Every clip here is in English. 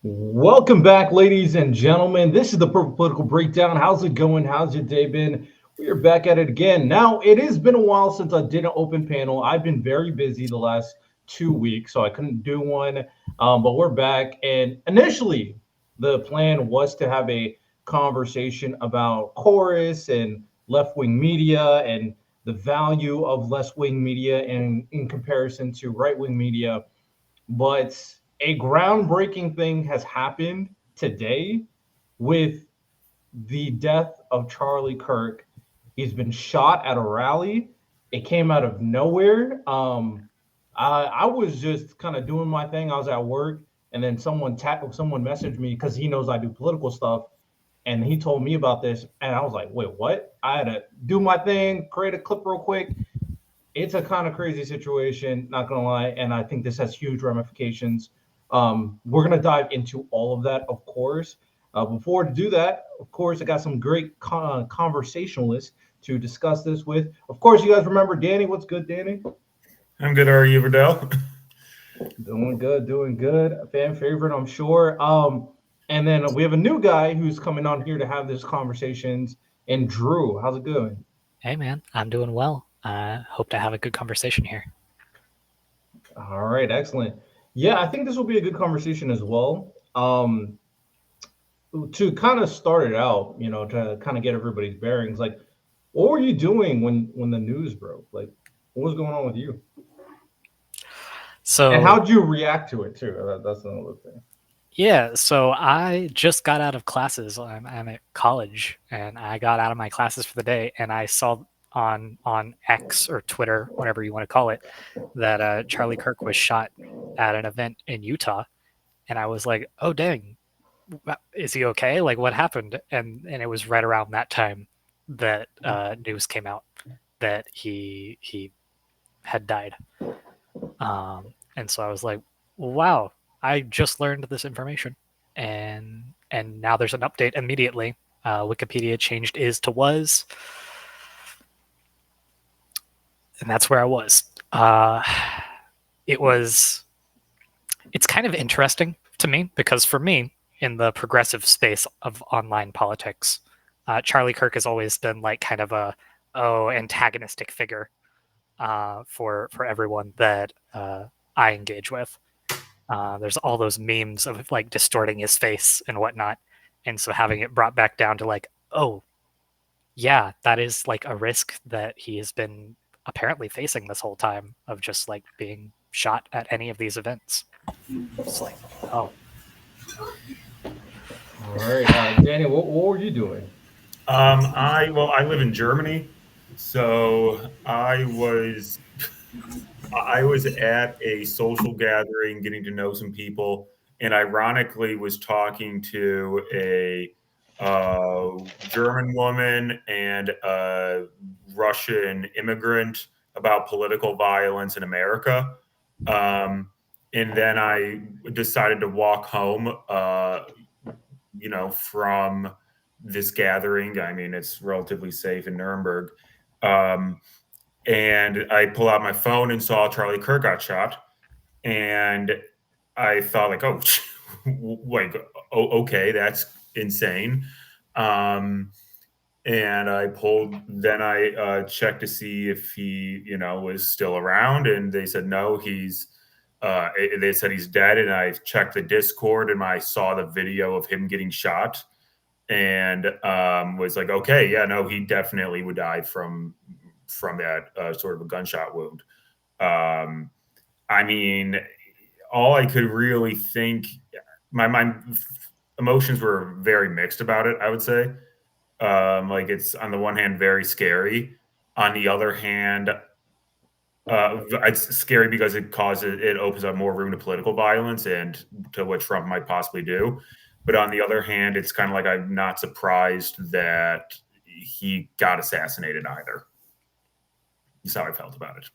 Welcome back, ladies and gentlemen. This is the Purple Political Breakdown. How's it going? How's your day been? We are back at it again. Now, it has been a while since I did an open panel. I've been very busy the last 2 weeks, so I couldn't do one. But we're back. And initially, the plan was to have a conversation about chorus and left wing media and the value of left wing media in comparison to right wing media. But a groundbreaking thing has happened today with the death of Charlie Kirk. He's been shot at a rally. It came out of nowhere. I was just kind of doing my thing. I was at work, and then someone messaged me because he knows I do political stuff, and he told me about this, and I was like, "Wait, what?" I had to do my thing, create a clip real quick. It's a kind of crazy situation, not gonna lie, and I think this has huge ramifications. We're gonna dive into all of that, of course. Before to do that, of course, I got some great conversationalists to discuss this with. Of course, you guys remember Danny. What's good, Danny? I'm good. How are you, Verdell? Doing good, doing good. A fan favorite, I'm sure. And then we have a new guy who's coming on here to have these conversations. And Drew, how's it going? Hey man, I'm doing well. Hope to have a good conversation here. All right, excellent. Yeah, I think this will be a good conversation as well. To kind of start it out, to kind of get everybody's bearings, like, what were you doing when the news broke? Like, what was going on with you? And So how'd you react to it too? That's another thing. yeah, so I just got out of classes. I'm at college, and I got out of my classes for the day, and I saw on X or Twitter, whatever you want to call it, that Charlie Kirk was shot at an event in Utah, and I was like, oh dang, is he okay? Like, what happened? And it was right around that time that news came out that he had died. And so I was like, wow, I just learned this information, and now there's an update immediately. Wikipedia changed is to was, and that's where I was. It was. It's kind of interesting to me because for me, in the progressive space of online politics, Charlie Kirk has always been like kind of a antagonistic figure for everyone that I engage with. There's all those memes of like distorting his face and whatnot, and so having it brought back down to like, oh yeah, that is like a risk that he has been apparently facing this whole time of just like being shot at any of these events. It's like, oh, All right, Danny, what were you doing? I live in Germany, so I was at a social gathering, getting to know some people, and ironically was talking to a German woman and a Russian immigrant about political violence in America. Um, and then I decided to walk home, from this gathering. I mean, it's relatively safe in Nuremberg. Um, and I pull out my phone and saw Charlie Kirk got shot. And I thought, like, oh, like, oh, okay, that's insane. Um, and then I checked to see if he, was still around. And they said, no, they said he's dead. And I checked the Discord and I saw the video of him getting shot and was like, okay, yeah, no, he definitely would die from that sort of a gunshot wound. Um, I mean, all I could really think, my emotions were very mixed about it. I would say, like it's on the one hand very scary, on the other hand, it's scary because it opens up more room to political violence and to what Trump might possibly do. But on the other hand, it's kind of like I'm not surprised that he got assassinated either. That's how I felt about it.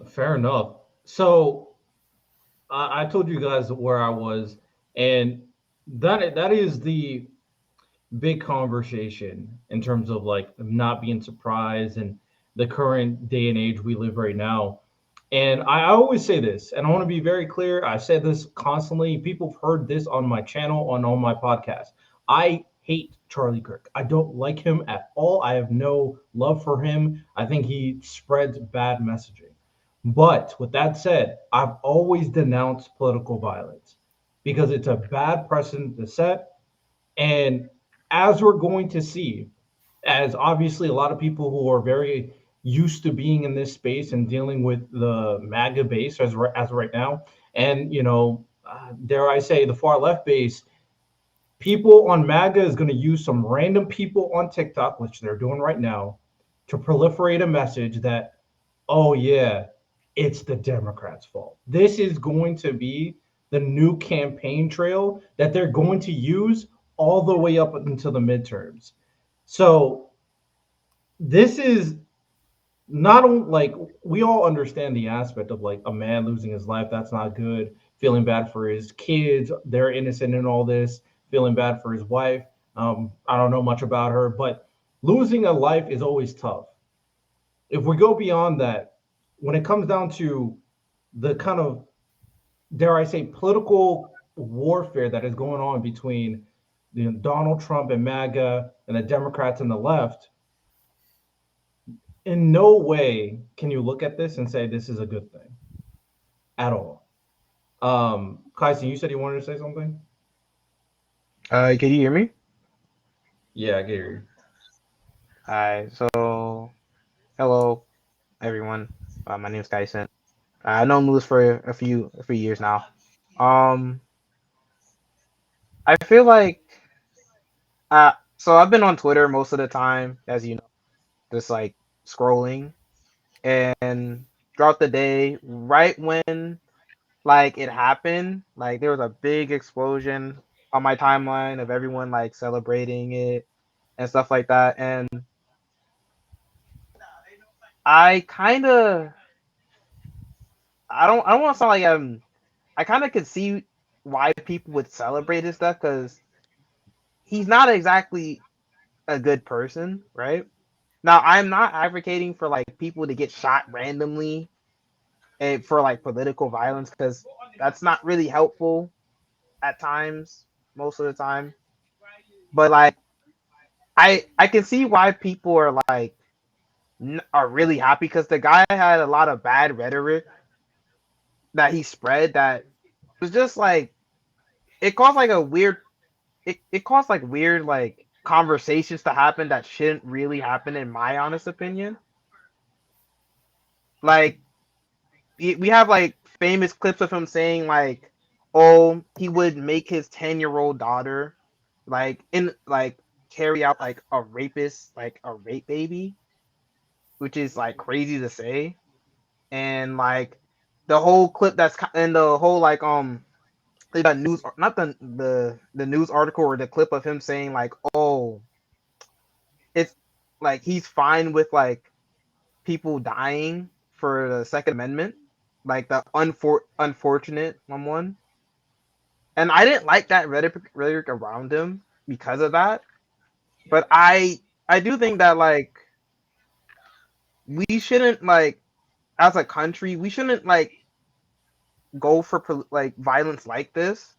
Fair enough. So I told you guys where I was, and that is the big conversation in terms of like not being surprised and the current day and age we live right now. And I always say this, and I want to be very clear. I said this constantly. People have heard this on my channel, on my podcast. I hate Charlie Kirk. I don't like him at all. I have no love for him. I think he spreads bad messaging. But with that said, I've always denounced political violence because it's a bad precedent to set. And as we're going to see, as obviously a lot of people who are very used to being in this space and dealing with the MAGA base as right now, and dare I say, the far left base, people on MAGA is going to use some random people on TikTok, which they're doing right now, to proliferate a message that, oh yeah, it's the Democrats' fault. This is going to be the new campaign trail that they're going to use all the way up until the midterms. So this is not like we all understand the aspect of like a man losing his life. That's not good. Feeling bad for his kids, they're innocent in all this. Feeling bad for his wife. I don't know much about her, but losing a life is always tough. If we go beyond that, when it comes down to the kind of, dare I say, political warfare that is going on between Donald Trump and MAGA and the Democrats and the left, in no way can you look at this and say this is a good thing at all. Kyson, you said you wanted to say something? Can you hear me? Yeah, I get you. Hi. So, hello, everyone. My name is Kyson. I know Moose for a few years now. Um, I feel like so I've been on Twitter most of the time, as you know, just like scrolling, and throughout the day, right when like it happened, like there was a big explosion on my timeline of everyone like celebrating it and stuff like that, and I kind of I don't want to sound like I kind of could see why people would celebrate his stuff because he's not exactly a good person, right? Now, I'm not advocating for like people to get shot randomly and for like political violence because that's not really helpful at times, most of the time. But like, I can see why people are like are really happy because the guy had a lot of bad rhetoric that he spread that was just like it caused like a weird it caused like weird like conversations to happen that shouldn't really happen in my honest opinion. Like we have like famous clips of him saying like, oh, he would make his 10-year-old daughter like in like carry out like a rapist, like a rape baby, which is like crazy to say. And like the whole clip and the whole like the news not the news article or the clip of him saying like, oh, it's like he's fine with like people dying for the Second Amendment, like the unfortunate one. And I didn't like that rhetoric around him because of that. But I do think that like we shouldn't like as a country we shouldn't like go for like violence like this.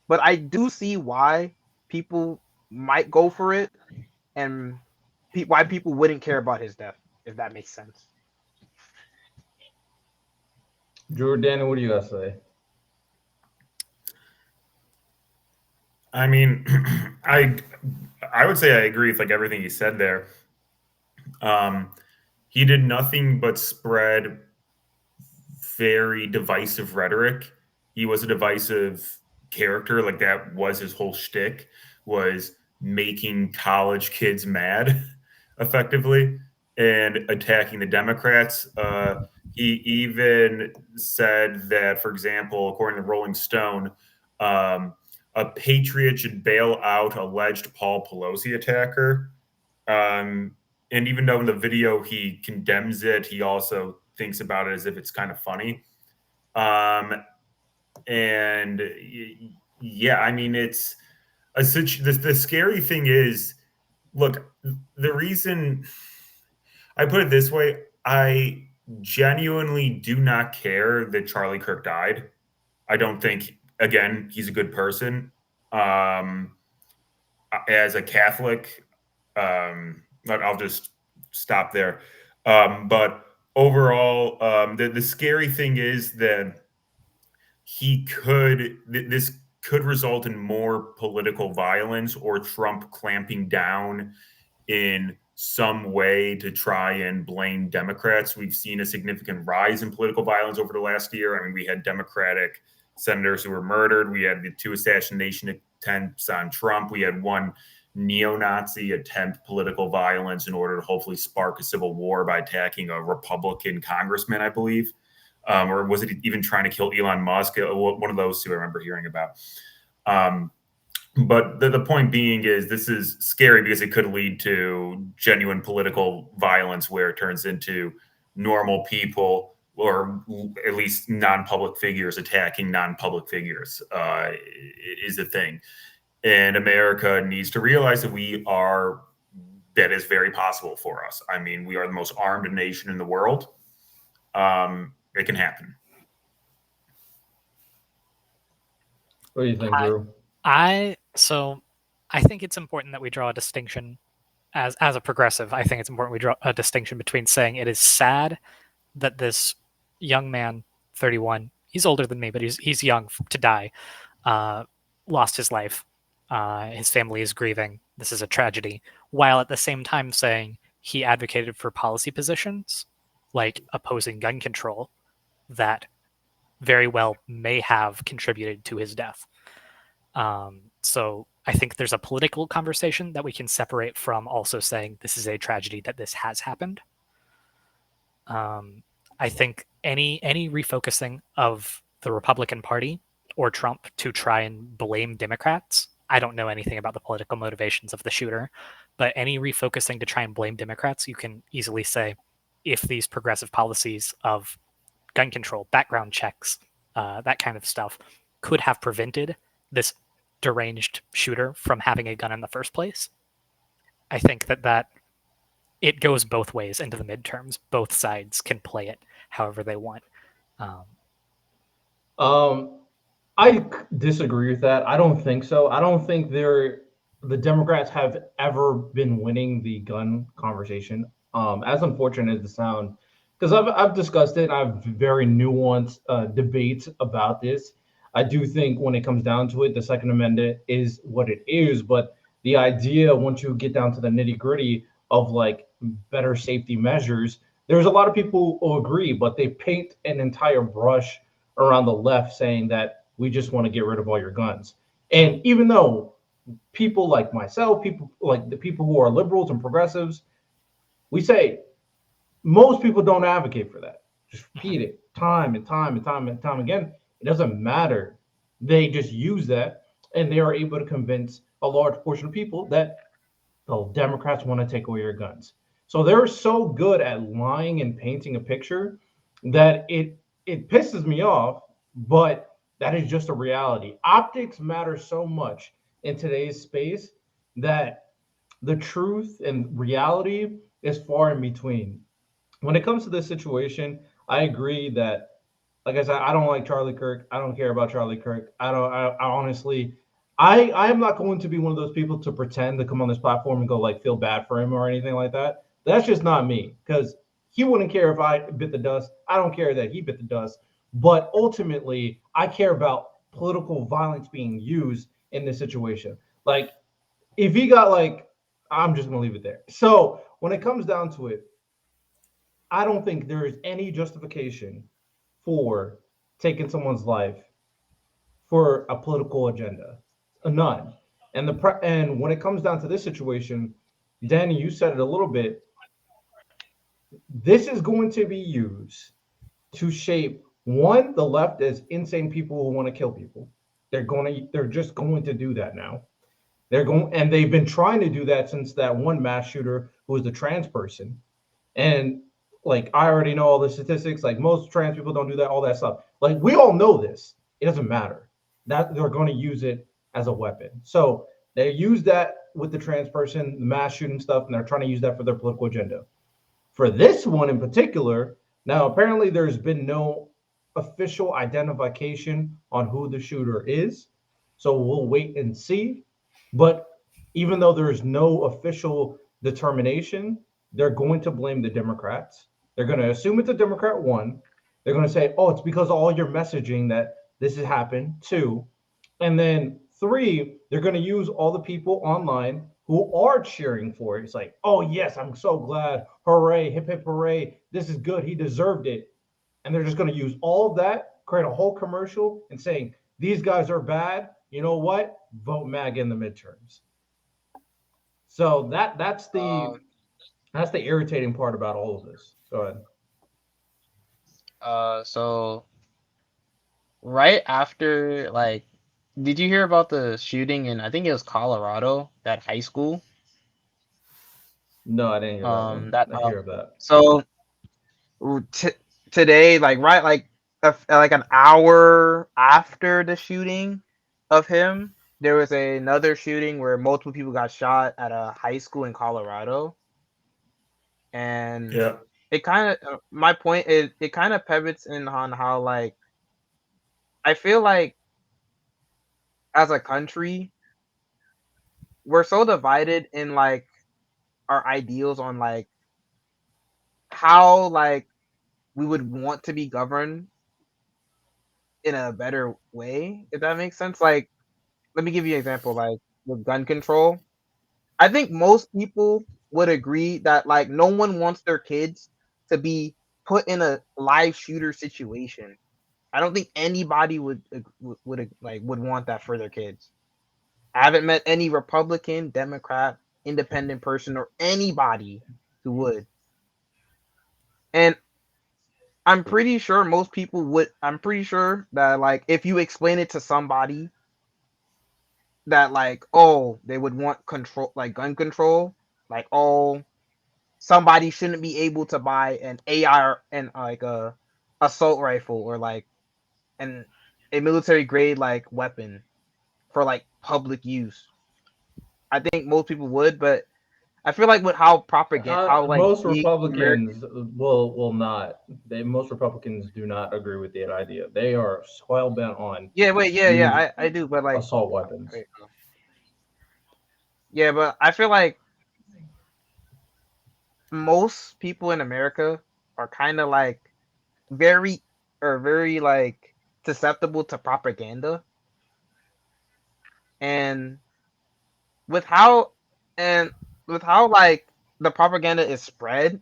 But I do see why people might go for it and why people wouldn't care about his death, if that makes sense. Jordan, what do you got to say? I mean, I would say I agree with like everything he said there. He did nothing but spread very divisive rhetoric. He was a divisive character. Like that was his whole shtick, was making college kids mad, effectively, and attacking the Democrats. He even said that, for example, according to Rolling Stone, a patriot should bail out alleged Paul Pelosi attacker. And even though in the video he condemns it, he also thinks about it as if it's kind of funny. And yeah, I mean, it's the scary thing is, look, the reason I put it this way, I genuinely do not care that Charlie Kirk died. I don't think, again, he's a good person. As a Catholic, I'll just stop there. But overall, the scary thing is that this could result in more political violence or Trump clamping down in some way to try and blame Democrats. We've seen a significant rise in political violence over the last year. I mean, we had Democratic senators who were murdered. We had the 2 assassination attempts on Trump. We had one neo-Nazi attempt political violence in order to hopefully spark a civil war by attacking a Republican congressman, I believe. Or was it even trying to kill Elon Musk? One of those two I remember hearing about. But the point being is this is scary because it could lead to genuine political violence where it turns into normal people or at least non-public figures attacking non-public figures is a thing. And America needs to realize that that is very possible for us. I mean, we are the most armed nation in the world. It can happen. What do you think, Drew? So I think it's important that we draw a distinction as a progressive. I think it's important we draw a distinction between saying it is sad that this young man, 31, he's older than me, but he's young to die, lost his life. His family is grieving. This is a tragedy. While at the same time saying he advocated for policy positions like opposing gun control that very well may have contributed to his death. So I think there's a political conversation that we can separate from also saying this is a tragedy that this has happened. I think any refocusing of the Republican Party or Trump to try and blame Democrats, I don't know anything about the political motivations of the shooter, but any refocusing to try and blame Democrats, you can easily say if these progressive policies of gun control, background checks, that kind of stuff could have prevented this deranged shooter from having a gun in the first place. I think that it goes both ways into the midterms. Both sides can play it however they want. I disagree with that. I don't think so. I don't think the Democrats have ever been winning the gun conversation. As unfortunate as it sounds, because I've discussed it. I have very nuanced debates about this. I do think when it comes down to it, the Second Amendment is what it is. But the idea, once you get down to the nitty gritty of like better safety measures, there's a lot of people who agree, but they paint an entire brush around the left saying that we just want to get rid of all your guns. And even though people like myself, people like the people who are liberals and progressives, we say most people don't advocate for that. Just repeat it time and time and time and time again. It doesn't matter. They just use that, and they are able to convince a large portion of people that the Democrats want to take away your guns. So they're so good at lying and painting a picture that it pisses me off, but that is just a reality. Optics matter so much in today's space that the truth and reality is far in between. When it comes to this situation, I agree that, like I said, I don't like Charlie Kirk. I don't care about Charlie Kirk. I honestly, I am not going to be one of those people to pretend to come on this platform and go like feel bad for him or anything like that. That's just not me, because he wouldn't care if I bit the dust. I don't care that he bit the dust. But ultimately, I care about political violence being used in this situation. Like, if he got like, I'm just going to leave it there. So when it comes down to it, I don't think there is any justification for taking someone's life for a political agenda. None. And when it comes down to this situation, Danny, you said it a little bit. This is going to be used to shape the left as insane people who want to kill people. They're just going to do that now. And they've been trying to do that since that one mass shooter who was a trans person. And like, I already know all the statistics. Like, most trans people don't do that, all that stuff. Like, we all know this. It doesn't matter. That they're going to use it as a weapon. So they use that with the trans person, the mass shooting stuff, and they're trying to use that for their political agenda. For this one in particular, Now, apparently, there's been no official identification on who the shooter is, so we'll wait and see. But even though there's no official determination, they're going to blame the Democrats. They're going to assume it's a Democrat, one. They're going to say, oh, it's because of all your messaging that this has happened, two. And then three, they're going to use all the people online who are cheering for it. It's like, oh, yes, I'm so glad. Hooray, hip, hip, hooray. This is good. He deserved it. And they're just going to use all of that, create a whole commercial and saying, these guys are bad. You know what? Vote MAG in the midterms. So that's the irritating part about all of this. Go ahead. So right after, like, did you hear about the shooting in, I think it was Colorado, that high school? No, I didn't hear that one. That I hear that. So today, like right, like an hour after the shooting of him, there was another shooting where multiple people got shot at a high school in Colorado, and Yeah. it kind of my point is it kind of pivots in on how like I feel like as a country we're so divided in like our ideals on like how like we would want to be governed in a better way, if that makes sense. Like, let me give you an example, like with gun control. I think most people would agree that like no one wants their kids to be put in a live shooter situation. I don't think anybody would want that for their kids. I haven't met any Republican, Democrat, independent person or anybody who would. And I'm pretty sure most people would. I'm pretty sure that like if you explain it to somebody that like oh they would want control like gun control, like oh somebody shouldn't be able to buy an AR and like a assault rifle or like an a military grade like weapon for like public use. I think most people would, but I feel like with how propaganda how like Most big American Republicans will not. Most Republicans do not agree with that idea. They are hell bent on use I do, but like assault weapons. wait, yeah, but I feel like most people in America are kind of like very very like susceptible to propaganda, and with how and with how like the propaganda is spread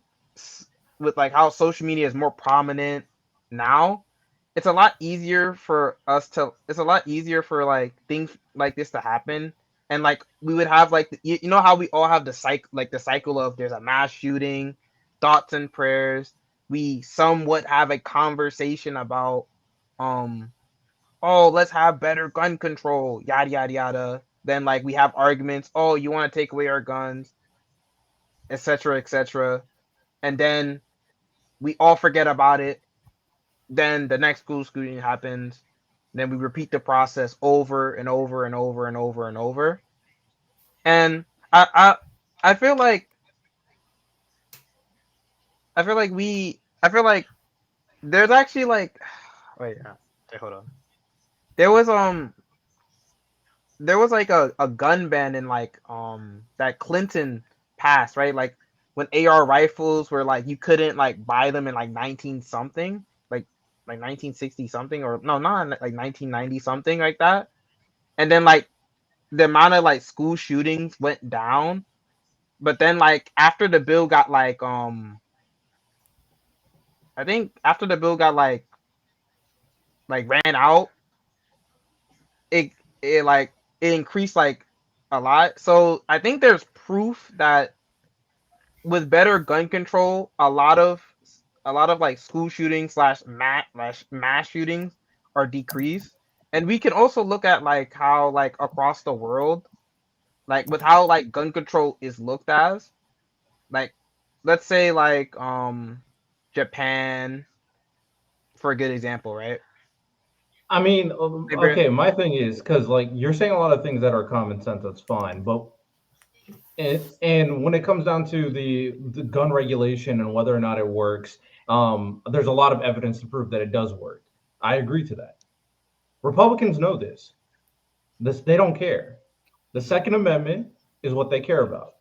with like how social media is more prominent now, it's a lot easier for like things like this to happen. And like we would have like you know how we all have the cycle of there's a mass shooting, thoughts and prayers, we somewhat have a conversation about um oh, let's have better gun control, yada yada yada. Then like we have arguments, oh, you want to take away our guns, etc. etc. And then we all forget about it. Then the next school shooting happens. Then we repeat the process over and over and over and over and over. And I feel like I feel like there's actually like wait, hold on. There was there was like a gun ban in like that Clinton passed, right? Like when AR rifles were like you couldn't like buy them in like 19 something, like 1960 something, or no, not like 1990 something like that. And then like the amount of like school shootings went down, but then like after the bill got like I think after the bill got like ran out, it it like it increased like a lot. So I think there's proof that with better gun control, a lot of like school shootings mass shootings are decreased. And we can also look at like how like across the world, like with how like gun control is looked as, like let's say like Japan for a good example, right? I mean, They okay, my thing is because like you're saying a lot of things that are common sense, that's fine, but and when it comes down to the gun regulation and whether or not it works, There's a lot of evidence to prove that it does work. I agree to that. Republicans know this. They don't care. The Second Amendment is what they care about,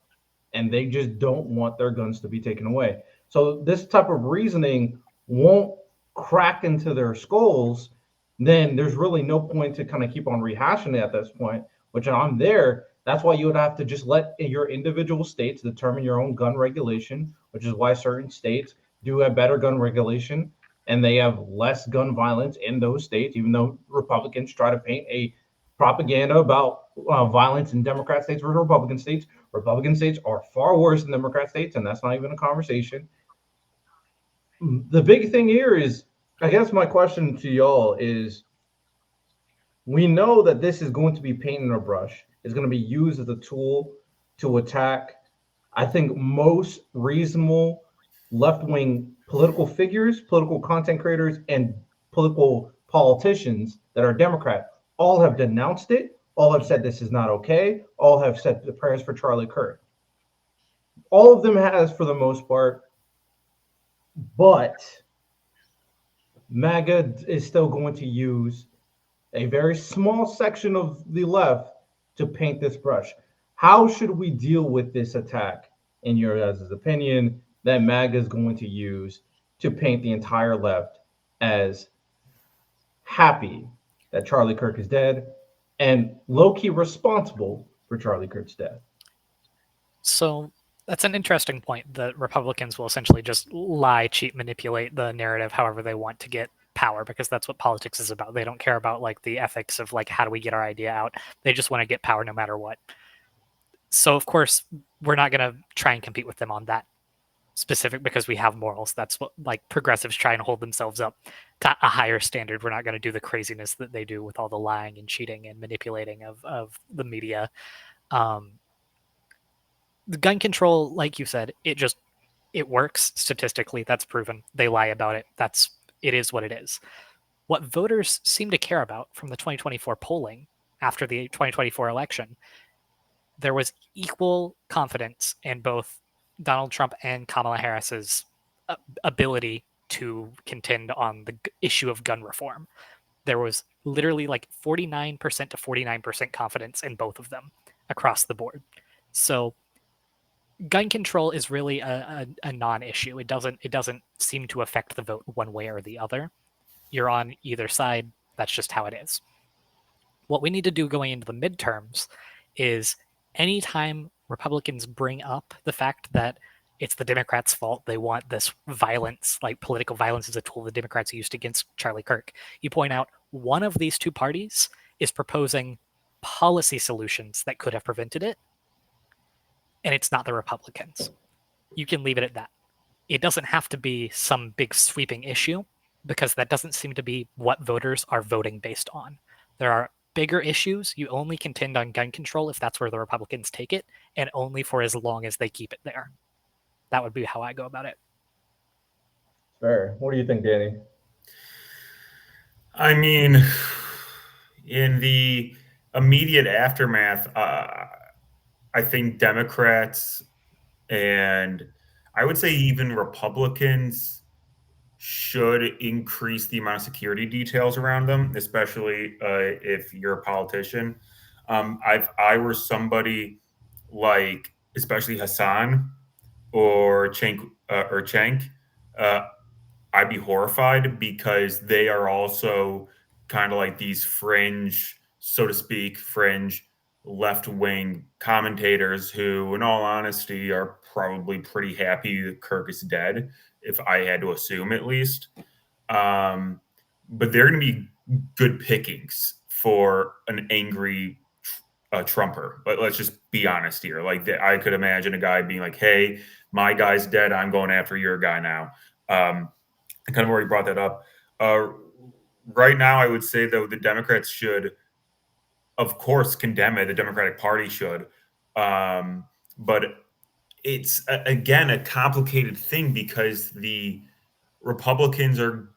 and they just don't want their guns to be taken away. So this type of reasoning won't crack into their skulls. Then there's really no point to kind of keep on rehashing it at this point. Which I'm there. That's why you would have to just let your individual states determine your own gun regulation, which is why certain states do have better gun regulation and they have less gun violence in those states, even though Republicans try to paint a propaganda about violence in Democrat states versus Republican states. Republican states are far worse than Democrat states, and that's not even a conversation. The big thing here is, I guess my question to y'all is, we know that this is going to be paint in a brush. It's going to be used as a tool to attack, I think, most reasonable left-wing political figures, political content creators, and political politicians that are Democrat. All have denounced it. All have said this is not okay. All have said the prayers for Charlie Kirk. All of them has, for the most part, but MAGA is still going to use a very small section of the left to paint this brush. How should we deal with this attack, in your guys' opinion, that MAGA is going to use to paint the entire left as happy that Charlie Kirk is dead and low-key responsible for Charlie Kirk's death? So that's an interesting point, that Republicans will essentially just lie, cheat, manipulate the narrative however they want to get power, because that's what politics is about. They don't care about like the ethics of like how do we get our idea out. They just want to get power no matter what. So of course we're not going to try and compete with them on that specific, because we have morals. That's what like progressives try and hold themselves up to a higher standard. We're not going to do the craziness that they do with all the lying and cheating and manipulating of the media. The gun control, like you said, it works statistically. That's proven. They lie about it. It is what it is. What voters seem to care about from the 2024 polling after the 2024 election, there was equal confidence in both Donald Trump and Kamala Harris's ability to contend on the issue of gun reform. There was literally like 49% to 49% confidence in both of them across the board. So gun control is really a non-issue. It doesn't seem to affect the vote one way or the other. You're on either side. That's just how it is. What we need to do going into the midterms is, anytime Republicans bring up the fact that it's the Democrats' fault, they want this violence, like political violence, as a tool the Democrats used against Charlie Kirk, you point out one of these two parties is proposing policy solutions that could have prevented it, and it's not the Republicans. You can leave it at that. It doesn't have to be some big sweeping issue, because that doesn't seem to be what voters are voting based on. There are bigger issues. You only contend on gun control if that's where the Republicans take it, and only for as long as they keep it there. That would be how I go about it. Fair. What do you think, Danny? I mean, in the immediate aftermath, I think Democrats and I would say even Republicans should increase the amount of security details around them, especially if you're a politician. If I were somebody like, especially Hassan or Cenk, I'd be horrified, because they are also kind of like these fringe, so to speak, fringe left-wing commentators who, in all honesty, are probably pretty happy that Kirk is dead, if I had to assume at least. But they're going to be good pickings for an angry Trumper. But let's just be honest here. Like, I could imagine a guy being like, hey, my guy's dead, I'm going after your guy now. I kind of already brought that up. Right now, I would say, though, the Democrats should, of course, condemn it. The Democratic Party should. But it's, again, a complicated thing, because the Republicans are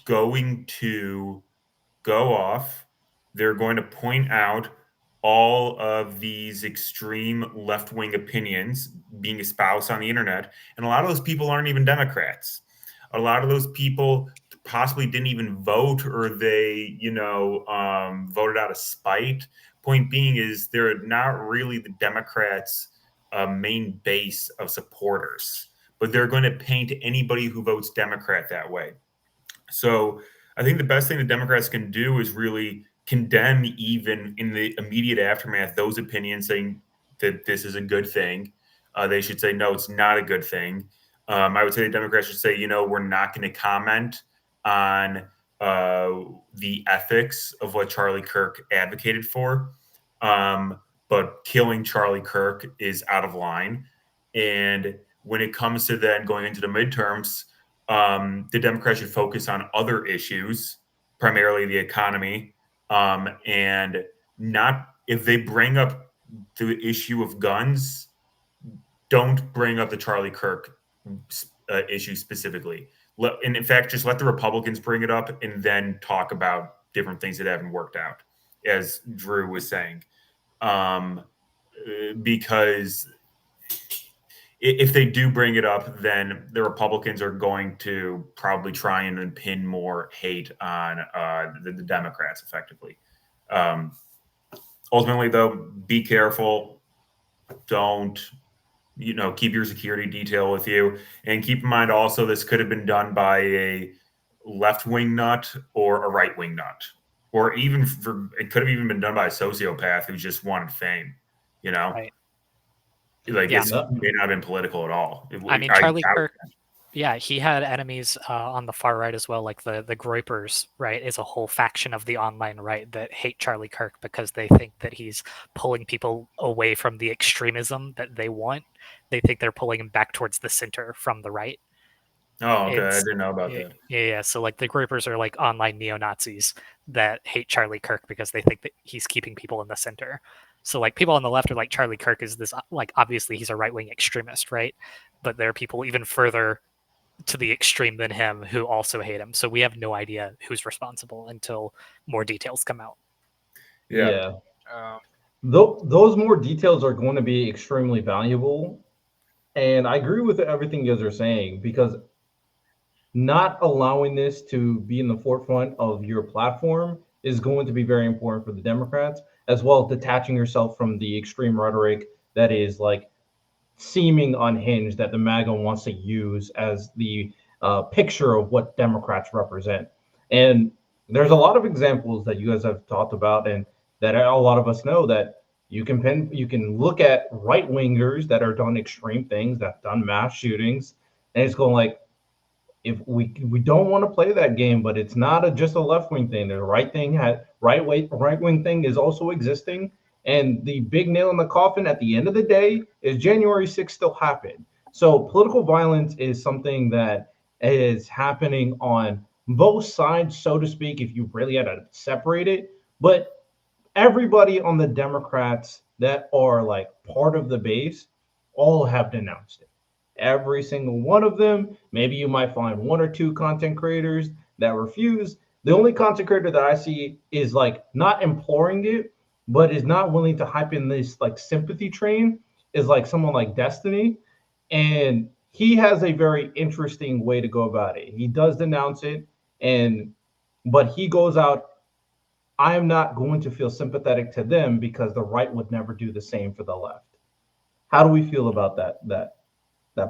going to go off. They're going to point out all of these extreme left-wing opinions being espoused on the internet. And a lot of those people aren't even Democrats. a lot of those people possibly didn't even vote, or they, voted out of spite. Point being is they're not really the Democrats' main base of supporters, but they're going to paint anybody who votes Democrat that way. So I think the best thing the Democrats can do is really condemn, even in the immediate aftermath, those opinions, saying that this is a good thing. They should say, no, it's not a good thing. I would say the Democrats should say, we're not going to comment on the ethics of what Charlie Kirk advocated for. But killing Charlie Kirk is out of line. And when it comes to then going into the midterms, the Democrats should focus on other issues, primarily the economy, and not, if they bring up the issue of guns, don't bring up the Charlie Kirk issue specifically. And in fact, just let the Republicans bring it up and then talk about different things that haven't worked out, as Drew was saying. Because if they do bring it up, then the Republicans are going to probably try and pin more hate on the Democrats effectively. Ultimately, though, be careful. Don't, keep your security detail with you. And keep in mind also, this could have been done by a left-wing nut or a right-wing nut. Or even it could have even been done by a sociopath who just wanted fame, Right. Like, Yeah. it may not have been political at all. I mean, Charlie Kirk, yeah, he had enemies on the far right as well, like the Groypers, right, is a whole faction of the online right that hate Charlie Kirk because they think that he's pulling people away from the extremism that they want. They think they're pulling him back towards the center from the right. Oh, okay. I didn't know about that. Yeah. So like the Groypers are like online neo-Nazis that hate Charlie Kirk because they think that he's keeping people in the center. So like people on the left are like, Charlie Kirk is this, like, obviously he's a right-wing extremist, right? But there are people even further to the extreme than him who also hate him. So we have no idea who's responsible until more details come out. Yeah. Those more details are going to be extremely valuable. And I agree with everything you guys are saying, because not allowing this to be in the forefront of your platform is going to be very important for the Democrats, as well as detaching yourself from the extreme rhetoric that is like seeming unhinged that the MAGA wants to use as the picture of what Democrats represent. And there's a lot of examples that you guys have talked about, and that a lot of us know, that you can look at right wingers that are done extreme things, that have done mass shootings, and it's going like, if we don't want to play that game, but it's not just a left wing thing. The right wing thing is also existing, and the big nail in the coffin at the end of the day is January 6th still happened. So political violence is something that is happening on both sides, so to speak, if you really had to separate it. But everybody on the Democrats that are like part of the base all have denounced it. Every single one of them. Maybe you might find one or two content creators that refuse. The only content creator that I see is like not imploring it, but is not willing to hype in this like sympathy train, is like someone like Destiny. And he has a very interesting way to go about it. He does denounce it, but he goes out, I am not going to feel sympathetic to them because the right would never do the same for the left. How do we feel about that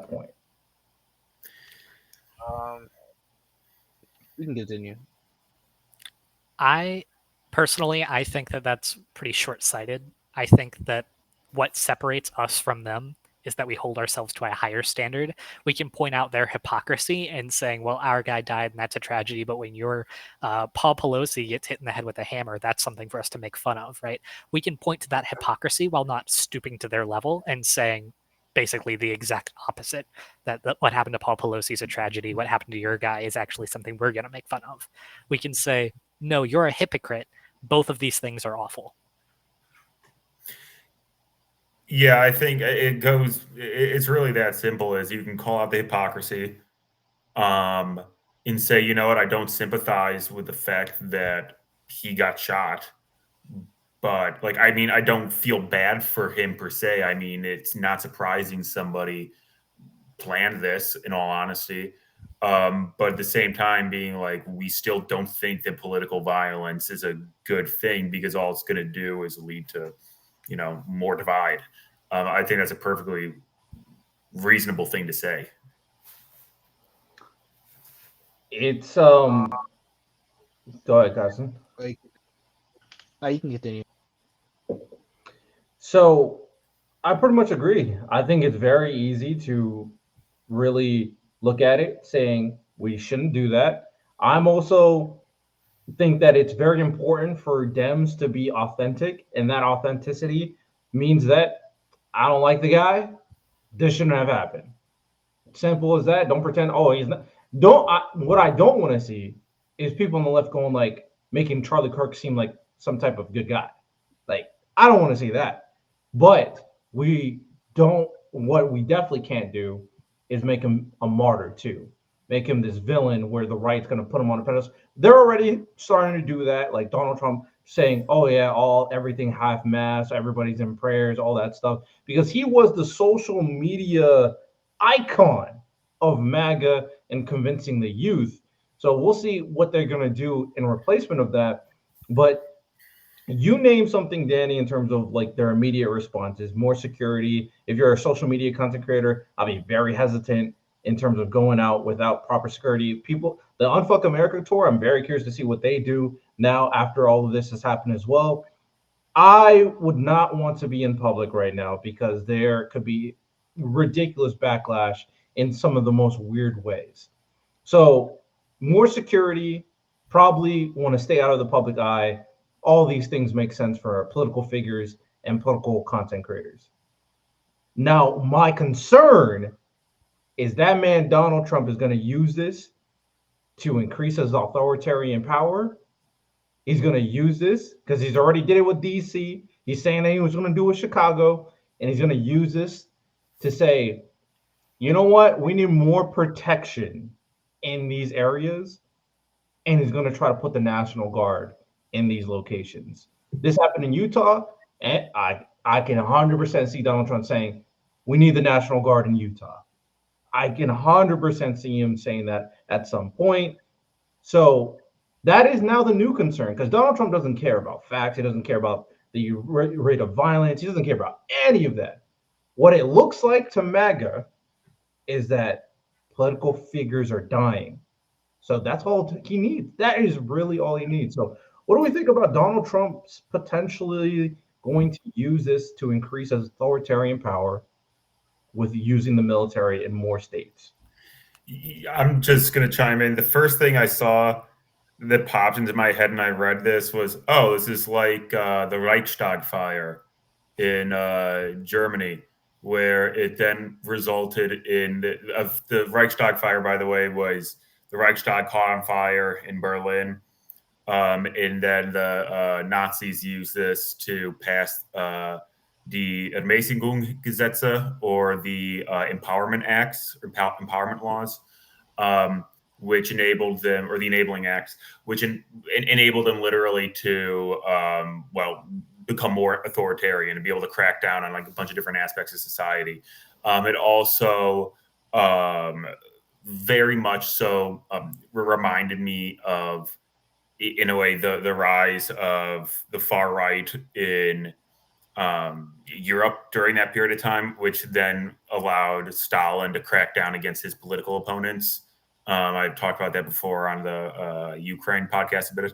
point? We can continue. I think that that's pretty short-sighted. I think that what separates us from them is that we hold ourselves to a higher standard. We can point out their hypocrisy and saying, well, our guy died and that's a tragedy, but when your Paul Pelosi gets hit in the head with a hammer, that's something for us to make fun of, right? We can point to that hypocrisy while not stooping to their level and saying basically the exact opposite, that what happened to Paul Pelosi is a tragedy. What happened to your guy is actually something we're going to make fun of. We can say, no, you're a hypocrite. Both of these things are awful. Yeah, I think it's really that simple, as you can call out the hypocrisy, and say, you know what, I don't sympathize with the fact that he got shot. But like, I mean, I don't feel bad for him per se. I mean, it's not surprising somebody planned this, in all honesty. But at the same time, being like, we still don't think that political violence is a good thing because all it's going to do is lead to, more divide. I think that's a perfectly reasonable thing to say. It's go ahead, Carson. Like, you can continue. So I pretty much agree. I think it's very easy to really look at it saying we shouldn't do that. I'm also think that it's very important for Dems to be authentic, and that authenticity means that I don't like the guy. This shouldn't have happened. Simple as that. Don't pretend. Oh, he's not. What I don't want to see is people on the left going like making Charlie Kirk seem like some type of good guy. Like I don't want to see that. But we don't. What we definitely can't do is make him a martyr too. Make him this villain where the right's going to put him on a pedestal. They're already starting to do that. Like Donald Trump saying, "Oh yeah, everything half mass, everybody's in prayers, all that stuff," because he was the social media icon of MAGA and convincing the youth. So we'll see what they're going to do in replacement of that. But you name something, Danny, in terms of like their immediate responses, more security. If you're a social media content creator, I'll be very hesitant in terms of going out without proper security. People, the Unfuck America tour, I'm very curious to see what they do now after all of this has happened as well. I would not want to be in public right now because there could be ridiculous backlash in some of the most weird ways. So, more security, probably want to stay out of the public eye. All these things make sense for political figures and political content creators. Now, my concern is that man, Donald Trump, is going to use this to increase his authoritarian power. He's going to use this because he's already did it with DC. He's saying that he was going to do it with Chicago, and he's going to use this to say, you know what? We need more protection in these areas, and he's going to try to put the National Guard in these locations. This happened in Utah, and I can 100% see Donald Trump saying, we need the National Guard in Utah. I can 100% see him saying that at some point. So that is now the new concern because Donald Trump doesn't care about facts. He doesn't care about the rate of violence. He doesn't care about any of that. What it looks like to MAGA is that political figures are dying. So that's all he needs. That is really all he needs. So what do we think about Donald Trump's potentially going to use this to increase his authoritarian power with using the military in more states? I'm just going to chime in. The first thing I saw that popped into my head and I read this was, oh, this is like the Reichstag fire in Germany, where it then resulted in the Reichstag fire, by the way, was the Reichstag caught on fire in Berlin. And then the Nazis used this to pass the Ermäßigungsgesetze, or the empowerment acts, or empowerment laws, which enabled them, or the enabling acts, which enabled them literally to, become more authoritarian and be able to crack down on like a bunch of different aspects of society. It also very much so reminded me of, in a way, the rise of the far right in Europe during that period of time, which then allowed Stalin to crack down against his political opponents. I've talked about that before on the Ukraine podcast a bit.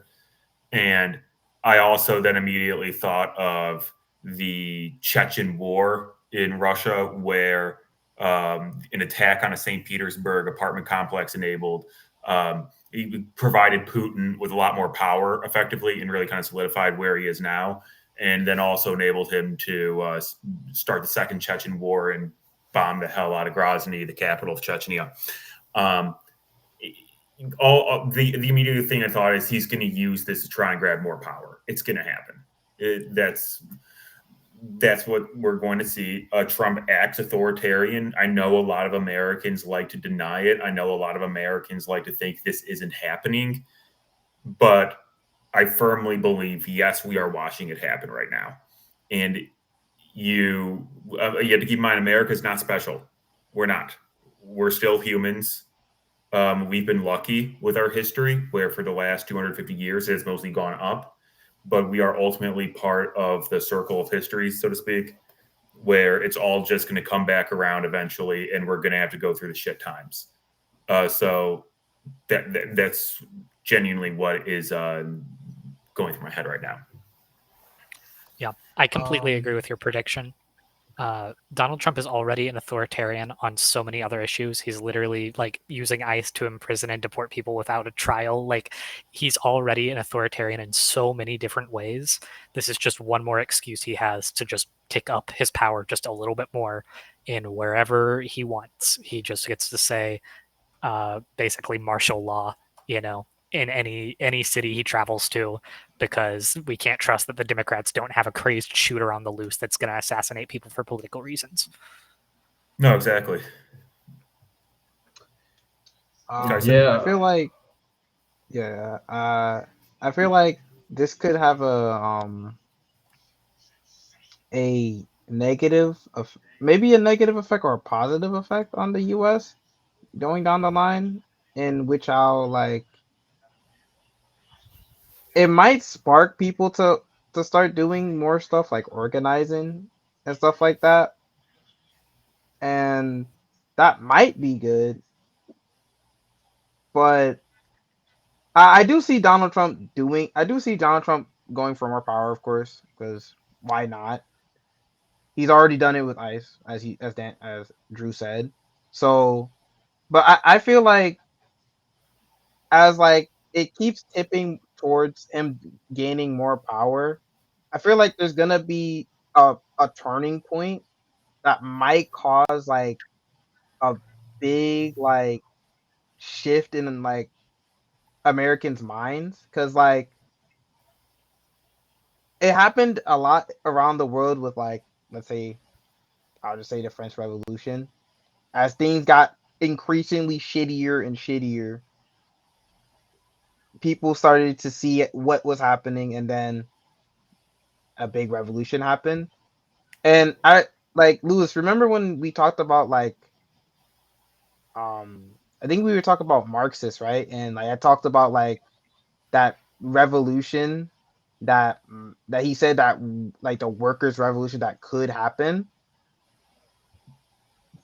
And I also then immediately thought of the Chechen War in Russia, where an attack on a St. Petersburg apartment complex he provided Putin with a lot more power effectively, and really kind of solidified where he is now. And then also enabled him to start the Second Chechen War and bomb the hell out of Grozny, the capital of Chechnya. The immediate thing I thought is he's going to use this to try and grab more power. It's going to happen. That's what we're going to see. Trump acts authoritarian. I know a lot of Americans like to deny it. I know a lot of Americans like to think this isn't happening, but I firmly believe, yes, we are watching it happen right now. And you have to keep in mind, America is not special. We're not. We're still humans. We've been lucky with our history, where for the last 250 years it has mostly gone up, but we are ultimately part of the circle of history, so to speak, where it's all just going to come back around eventually, and we're going to have to go through the shit times. So that's genuinely what is going through my head right now. Yeah, I completely agree with your prediction. Donald Trump is already an authoritarian on so many other issues. He's literally like using ICE to imprison and deport people without a trial. Like, he's already an authoritarian in so many different ways. This is just one more excuse he has to just tick up his power just a little bit more in wherever he wants. He just gets to say basically martial law, in any city he travels to, because we can't trust that the Democrats don't have a crazed shooter on the loose that's going to assassinate people for political reasons. No, exactly. Yeah. I feel like, I feel like this could have a negative of maybe a negative effect or a positive effect on the U.S. going down the line, in which I'll like it might spark people to start doing more stuff like organizing and stuff like that, and that might be good. But I do see Donald Trump doing. I do see Donald Trump going for more power, of course, because why not? He's already done it with ICE, as Drew said. So, but I feel like as like it keeps tipping towards him gaining more power, I feel like there's gonna be a turning point that might cause like a big like shift in like Americans' minds, because like it happened a lot around the world with like, let's say, I'll just say the French Revolution. As things got increasingly shittier and shittier, people started to see what was happening, and then a big revolution happened. And I like Lewis, remember when we talked about like I think we were talking about Marxists, right? And like I talked about like that revolution that he said that like the workers' revolution that could happen.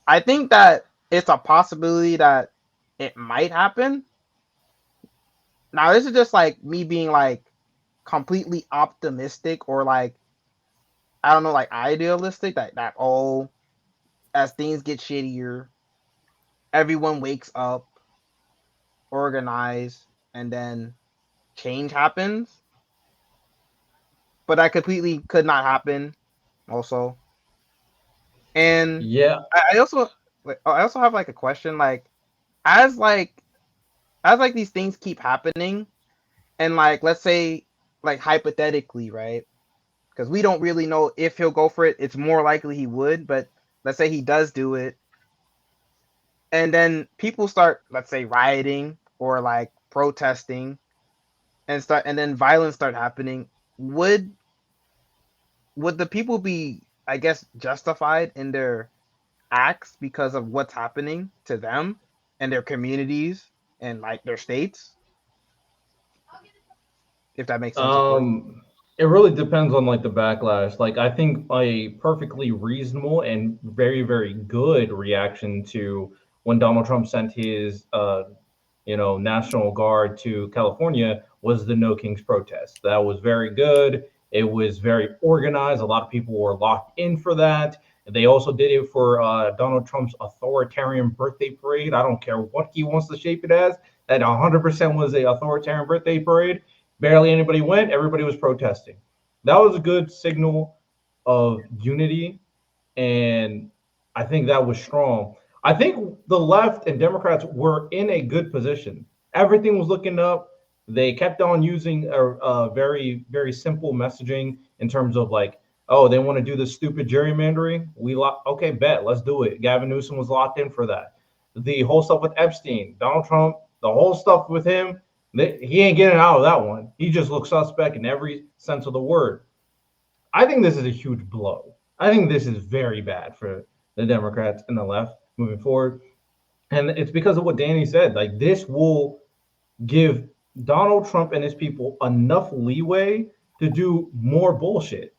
I think that it's a possibility that it might happen. Now, this is just like me being like completely optimistic, or like I don't know, like idealistic, that oh, as things get shittier, everyone wakes up, organize, and then change happens. But that completely could not happen also. And Yeah. I also have like a question, like as like as like these things keep happening, and like let's say like hypothetically, right? Because we don't really know if he'll go for it. It's more likely he would, but let's say he does do it, and then people start, let's say, rioting or like protesting, and then violence start happening. Would the people be, I guess, justified in their acts because of what's happening to them and their communities and like their states? If that makes sense, of course. It really depends on like the backlash. Like I think a perfectly reasonable and very, very good reaction to when Donald Trump sent his National Guard to California was the No Kings protest. That was very good. It was very organized. A lot of people were locked in for that. They also did it for Donald Trump's authoritarian birthday parade. I don't care what he wants to shape it as. That 100% was a authoritarian birthday parade. Barely anybody went. Everybody was protesting. That was a good signal of unity, and I think that was strong. I think the left and Democrats were in a good position. Everything was looking up. They kept on using a very, very simple messaging in terms of like, oh, they want to do this stupid gerrymandering. Okay, bet, let's do it. Gavin Newsom was locked in for that. The whole stuff with Epstein, Donald Trump, the whole stuff with him, he ain't getting out of that one. He just looks suspect in every sense of the word. I think this is a huge blow. I think this is very bad for the Democrats and the left moving forward. And it's because of what Danny said. Like, this will give Donald Trump and his people enough leeway to do more bullshit.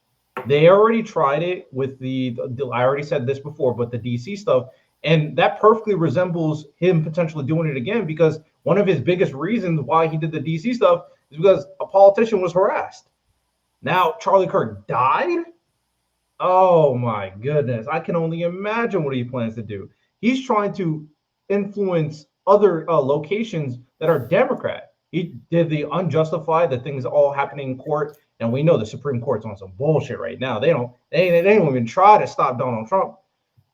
They already tried it with I already said this before, but the DC stuff, and that perfectly resembles him potentially doing it again, because one of his biggest reasons why he did the DC stuff is because a politician was harassed. Now Charlie Kirk died. Oh my goodness. I can only imagine what he plans to do. He's trying to influence other locations that are Democrat. He did the unjustified, the things all happening in court. And we know the Supreme Court's on some bullshit right now. They don't even try to stop Donald Trump.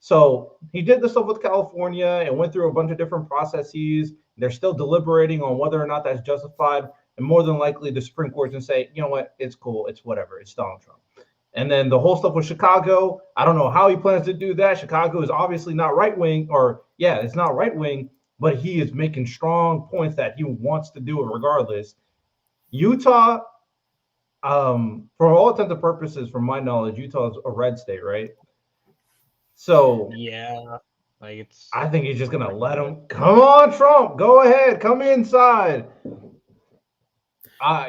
So he did the stuff with California and went through a bunch of different processes. They're still deliberating on whether or not that's justified. And more than likely, the Supreme Court's going to say, you know what, it's cool. It's whatever. It's Donald Trump. And then the whole stuff with Chicago, I don't know how he plans to do that. Chicago is obviously not right wing, it's not right wing, but he is making strong points that he wants to do it regardless. Utah, for all intents and purposes, from my knowledge, Utah is a red state, right? So Yeah, like it's. I think he's just gonna let him. Come on, Trump, go ahead, come inside.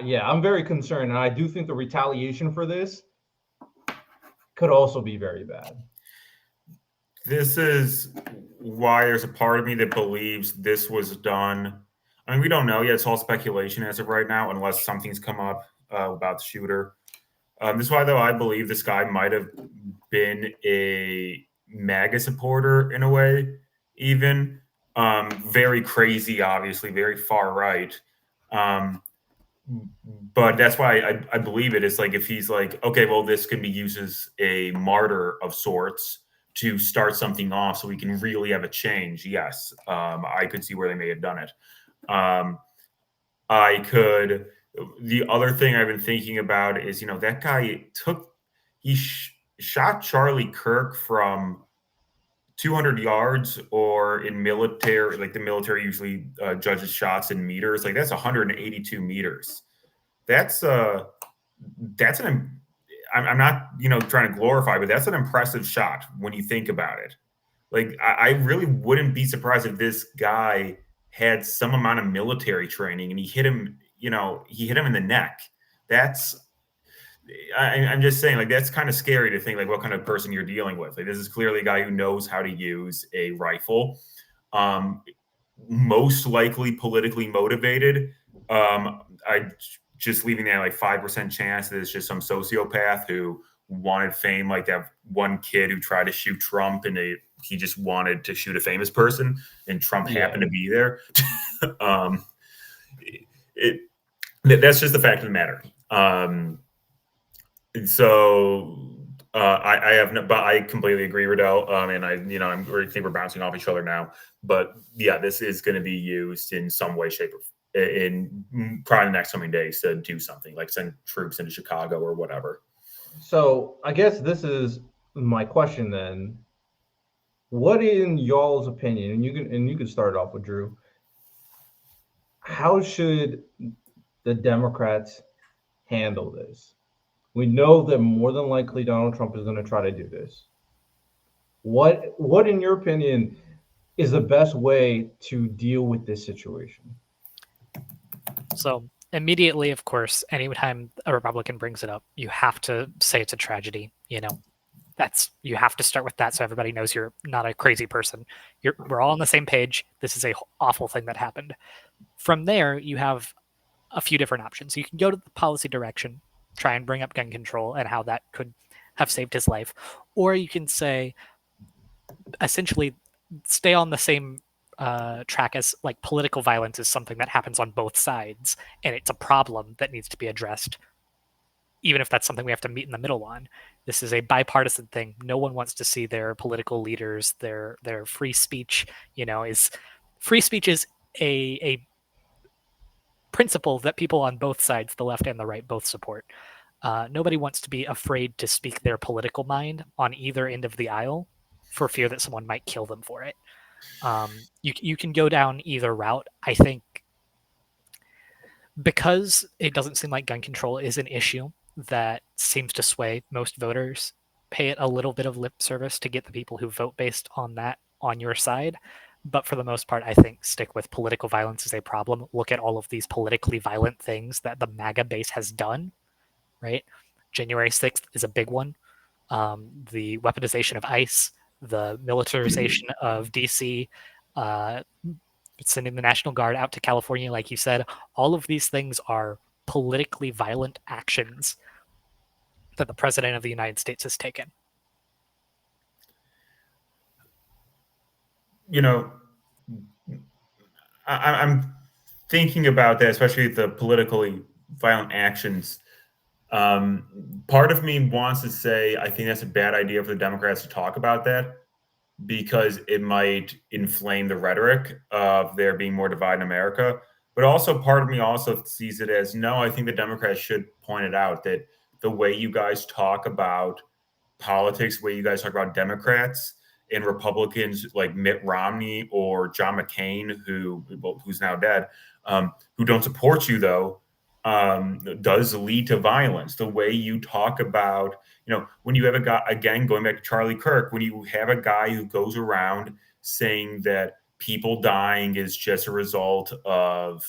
Yeah, I'm very concerned, and I do think the retaliation for this could also be very bad. This is why there's a part of me that believes this was done. I mean, we don't know yet. It's all speculation as of right now, unless something's come up about the shooter. This is why, though, I believe this guy might have been a MAGA supporter in a way, even. Very crazy, obviously, very far right. But that's why I believe it. It's like, if he's like, okay, well, this can be used as a martyr of sorts to start something off so we can really have a change. Yes, I could see where they may have done it. The other thing I've been thinking about is, that guy shot Charlie Kirk from 200 yards, or in military, like the military usually judges shots in meters. Like, that's 182 meters. That's I'm not, trying to glorify, but that's an impressive shot when you think about it. Like, I really wouldn't be surprised if this guy had some amount of military training and he hit him in the neck. I'm just saying, like, that's kind of scary to think, like, what kind of person you're dealing with. Like, this is clearly a guy who knows how to use a rifle, most likely politically motivated. I just leaving that like 5% chance that it's just some sociopath who wanted fame, like that one kid who tried to shoot Trump and he just wanted to shoot a famous person and Trump happened to be there. That's just the fact of the matter. But I completely agree, Riddell. And I think we're bouncing off each other now. But yeah, this is going to be used in some way, shape, or in probably the next coming days to do something, like send troops into Chicago or whatever. So I guess this is my question then. What, in y'all's opinion, and you can start off with Drew, how should the Democrats handle this? We know that more than likely Donald Trump is going to try to do this. What in your opinion is the best way to deal with this situation? So immediately, of course, anytime a Republican brings it up, you have to say it's a tragedy. You have to start with that so everybody knows you're not a crazy person. We're all on the same page. This is a awful thing that happened. From there, you have a few different options. You can go to the policy direction, try and bring up gun control and how that could have saved his life. Or you can say, essentially, stay on the same track as, like, political violence is something that happens on both sides, and it's a problem that needs to be addressed, even if that's something we have to meet in the middle on. This is a bipartisan thing. No one wants to see their political leaders, their free speech, free speech is a principle that people on both sides, the left and the right, both support. Nobody wants to be afraid to speak their political mind on either end of the aisle for fear that someone might kill them for it. You can go down either route. I think because it doesn't seem like gun control is an issue that seems to sway most voters, pay it a little bit of lip service to get the people who vote based on that on your side. But for the most part, I think stick with political violence is a problem. Look at all of these politically violent things that the MAGA base has done, right? January 6th is a big one. The weaponization of ICE, the militarization of DC, sending the National Guard out to California, like you said, all of these things are politically violent actions that the President of the United States has taken. You know, I'm thinking about that, especially the politically violent actions. Part of me wants to say I think that's a bad idea for the Democrats to talk about that because it might inflame the rhetoric of there being more divide in America. But also, part of me also sees it as no, I think the Democrats should point it out that the way you guys talk about politics, the way you guys talk about Democrats and Republicans like Mitt Romney or John McCain, who's now dead, who don't support you though, does lead to violence. The way you talk about, when you have a guy, again, going back to Charlie Kirk, when you have a guy who goes around saying that people dying is just a result of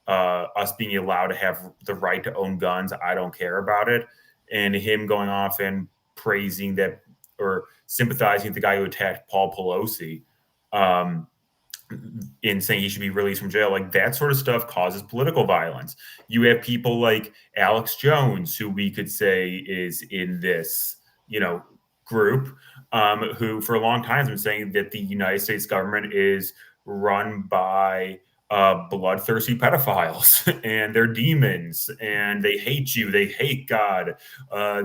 us being allowed to have the right to own guns, I don't care about it, and him going off and praising that or sympathizing with the guy who attacked Paul Pelosi, in saying he should be released from jail, like that sort of stuff causes political violence. You have people like Alex Jones, who we could say is in this, group, who for a long time has been saying that the United States government is run by bloodthirsty pedophiles and they're demons and they hate you, they hate God,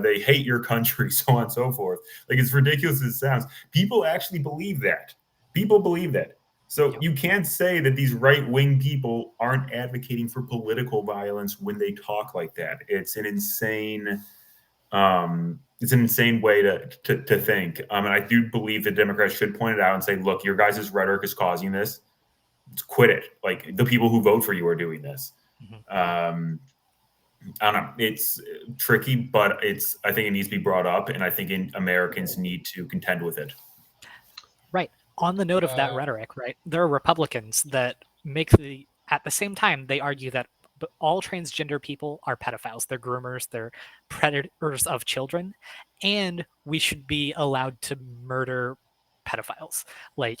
they hate your country, so on and so forth. Like, as ridiculous as it sounds, people actually believe that. People believe that. So you can't say that these right-wing people aren't advocating for political violence when they talk like that. It's an insane way to think. And I do believe that Democrats should point it out and say, look, your guys' rhetoric is causing this. Quit it. Like, the people who vote for you are doing this. I don't know. It's tricky, but I think it needs to be brought up, and I think Americans need to contend with it. Right. On the note of that rhetoric, right, there are Republicans that at the same time, they argue that all transgender people are pedophiles. They're groomers. They're predators of children. And we should be allowed to murder pedophiles. Like,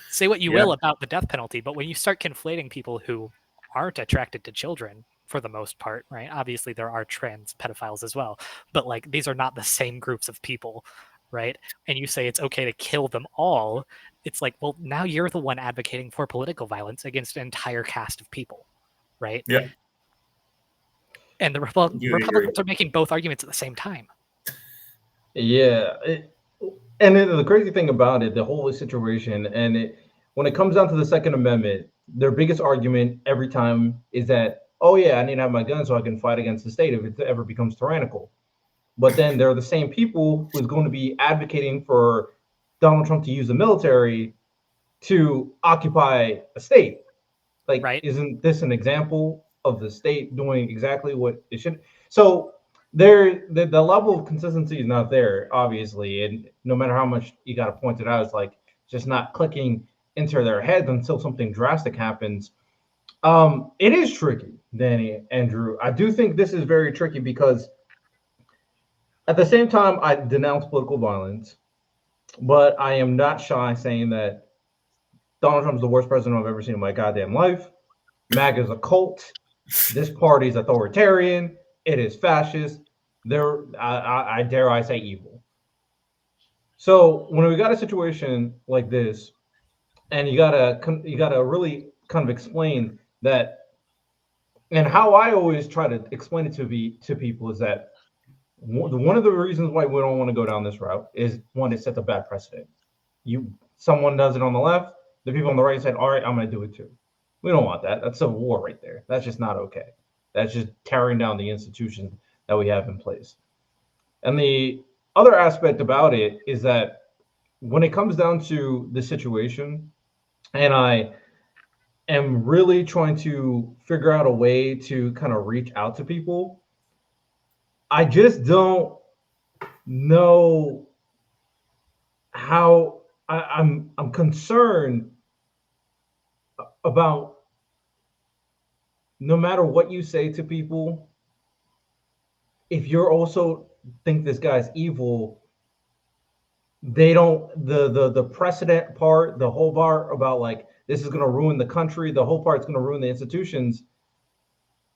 say what you will about the death penalty, but when you start conflating people who aren't attracted to children, for the most part, right? Obviously, there are trans pedophiles as well. But, like, these are not the same groups of people, right? And you say it's okay to kill them all. It's like, well, now you're the one advocating for political violence against an entire cast of people, right? Yeah. And the Republicans are making both arguments at the same time. Yeah. And then the crazy thing about it, the whole situation, when it comes down to the Second Amendment, their biggest argument every time is that, oh yeah, I need to have my gun so I can fight against the state if it ever becomes tyrannical. But then they're the same people who's going to be advocating for Donald Trump to use the military to occupy a state. Like, right. Isn't this an example of the state doing exactly what it should? So the level of consistency is not there, obviously. And no matter how much you got to point it out, it's like just not clicking into their heads until something drastic happens. It is tricky, Danny, Andrew. I do think this is very tricky because at the same time, I denounce political violence, but I am not shy saying that Donald Trump's the worst president I've ever seen in my goddamn life. MAGA is a cult. This party is authoritarian. It is fascist. I dare I say evil. So when we got a situation like this, and you gotta really kind of explain that, and how I always try to explain it to people is that one of the reasons why we don't want to go down this route is, one, it sets a bad precedent. Someone does it on the left, the people on the right said, all right, I'm going to do it too. We don't want that. That's civil war right there. That's just not okay. That's just tearing down the institutions that we have in place. And the other aspect about it is that when it comes down to the situation, and I am really trying to figure out a way to kind of reach out to people, I just don't know how. I'm concerned about no matter what you say to people, if you're also think this guy's evil, they don't the precedent part, the whole part about like this is gonna ruin the country, the whole part's gonna ruin the institutions.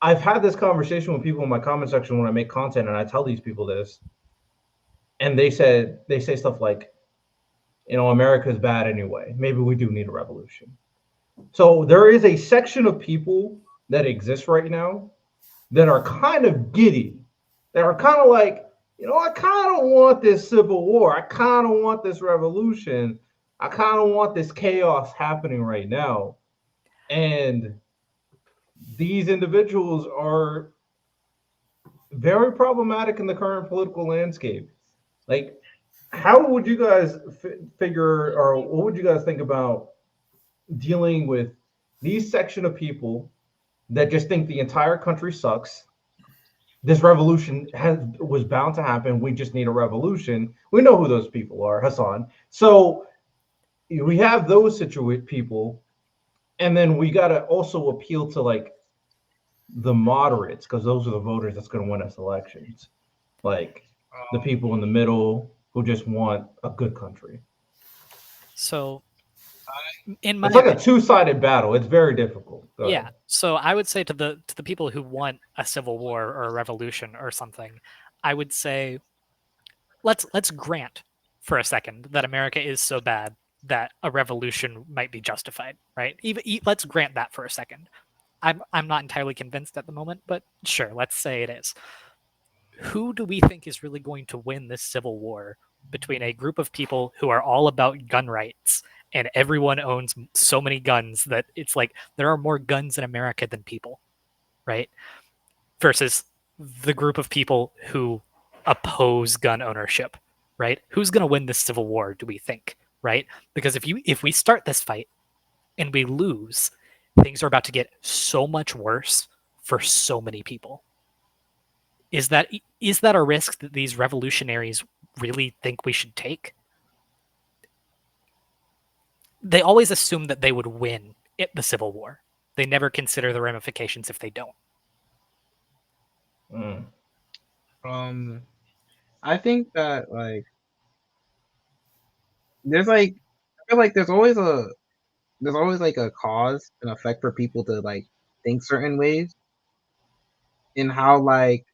I've had this conversation with people in my comment section when I make content and I tell these people this, and they say stuff like, America's bad anyway. Maybe we do need a revolution. So there is a section of people that exists right now that are kind of giddy, that are kind of like, I kind of want this civil war. I kind of want this revolution. I kind of want this chaos happening right now. And these individuals are very problematic in the current political landscape. Like, how would you guys figure, or what would you guys think about dealing with these section of people that just think the entire country sucks? This revolution was bound to happen. We just need a revolution. We know who those people are, Hassan. So we have those people, and then we got to also appeal to like the moderates, because those are the voters that's going to win us elections. Like the people in the middle who just want a good country. So, in my it's like a two-sided battle. It's very difficult. Go yeah. ahead. So I would say to the people who want a civil war or a revolution or something, I would say let's grant for a second that America is so bad that a revolution might be justified, right? Let's grant that for a second. I'm not entirely convinced at the moment, but sure, let's say it is. Who do we think is really going to win this civil war between a group of people who are all about gun rights and everyone owns so many guns that it's like there are more guns in America than people, right? Versus the group of people who oppose gun ownership, right? Who's going to win this civil war, do we think, right? Because if we start this fight and we lose, things are about to get so much worse for so many people. Is that a risk that these revolutionaries really think we should take? They always assume that they would win the Civil War. They never consider the ramifications if they don't. I think that like there's like I feel like there's always like a cause and effect for people to like think certain ways in how like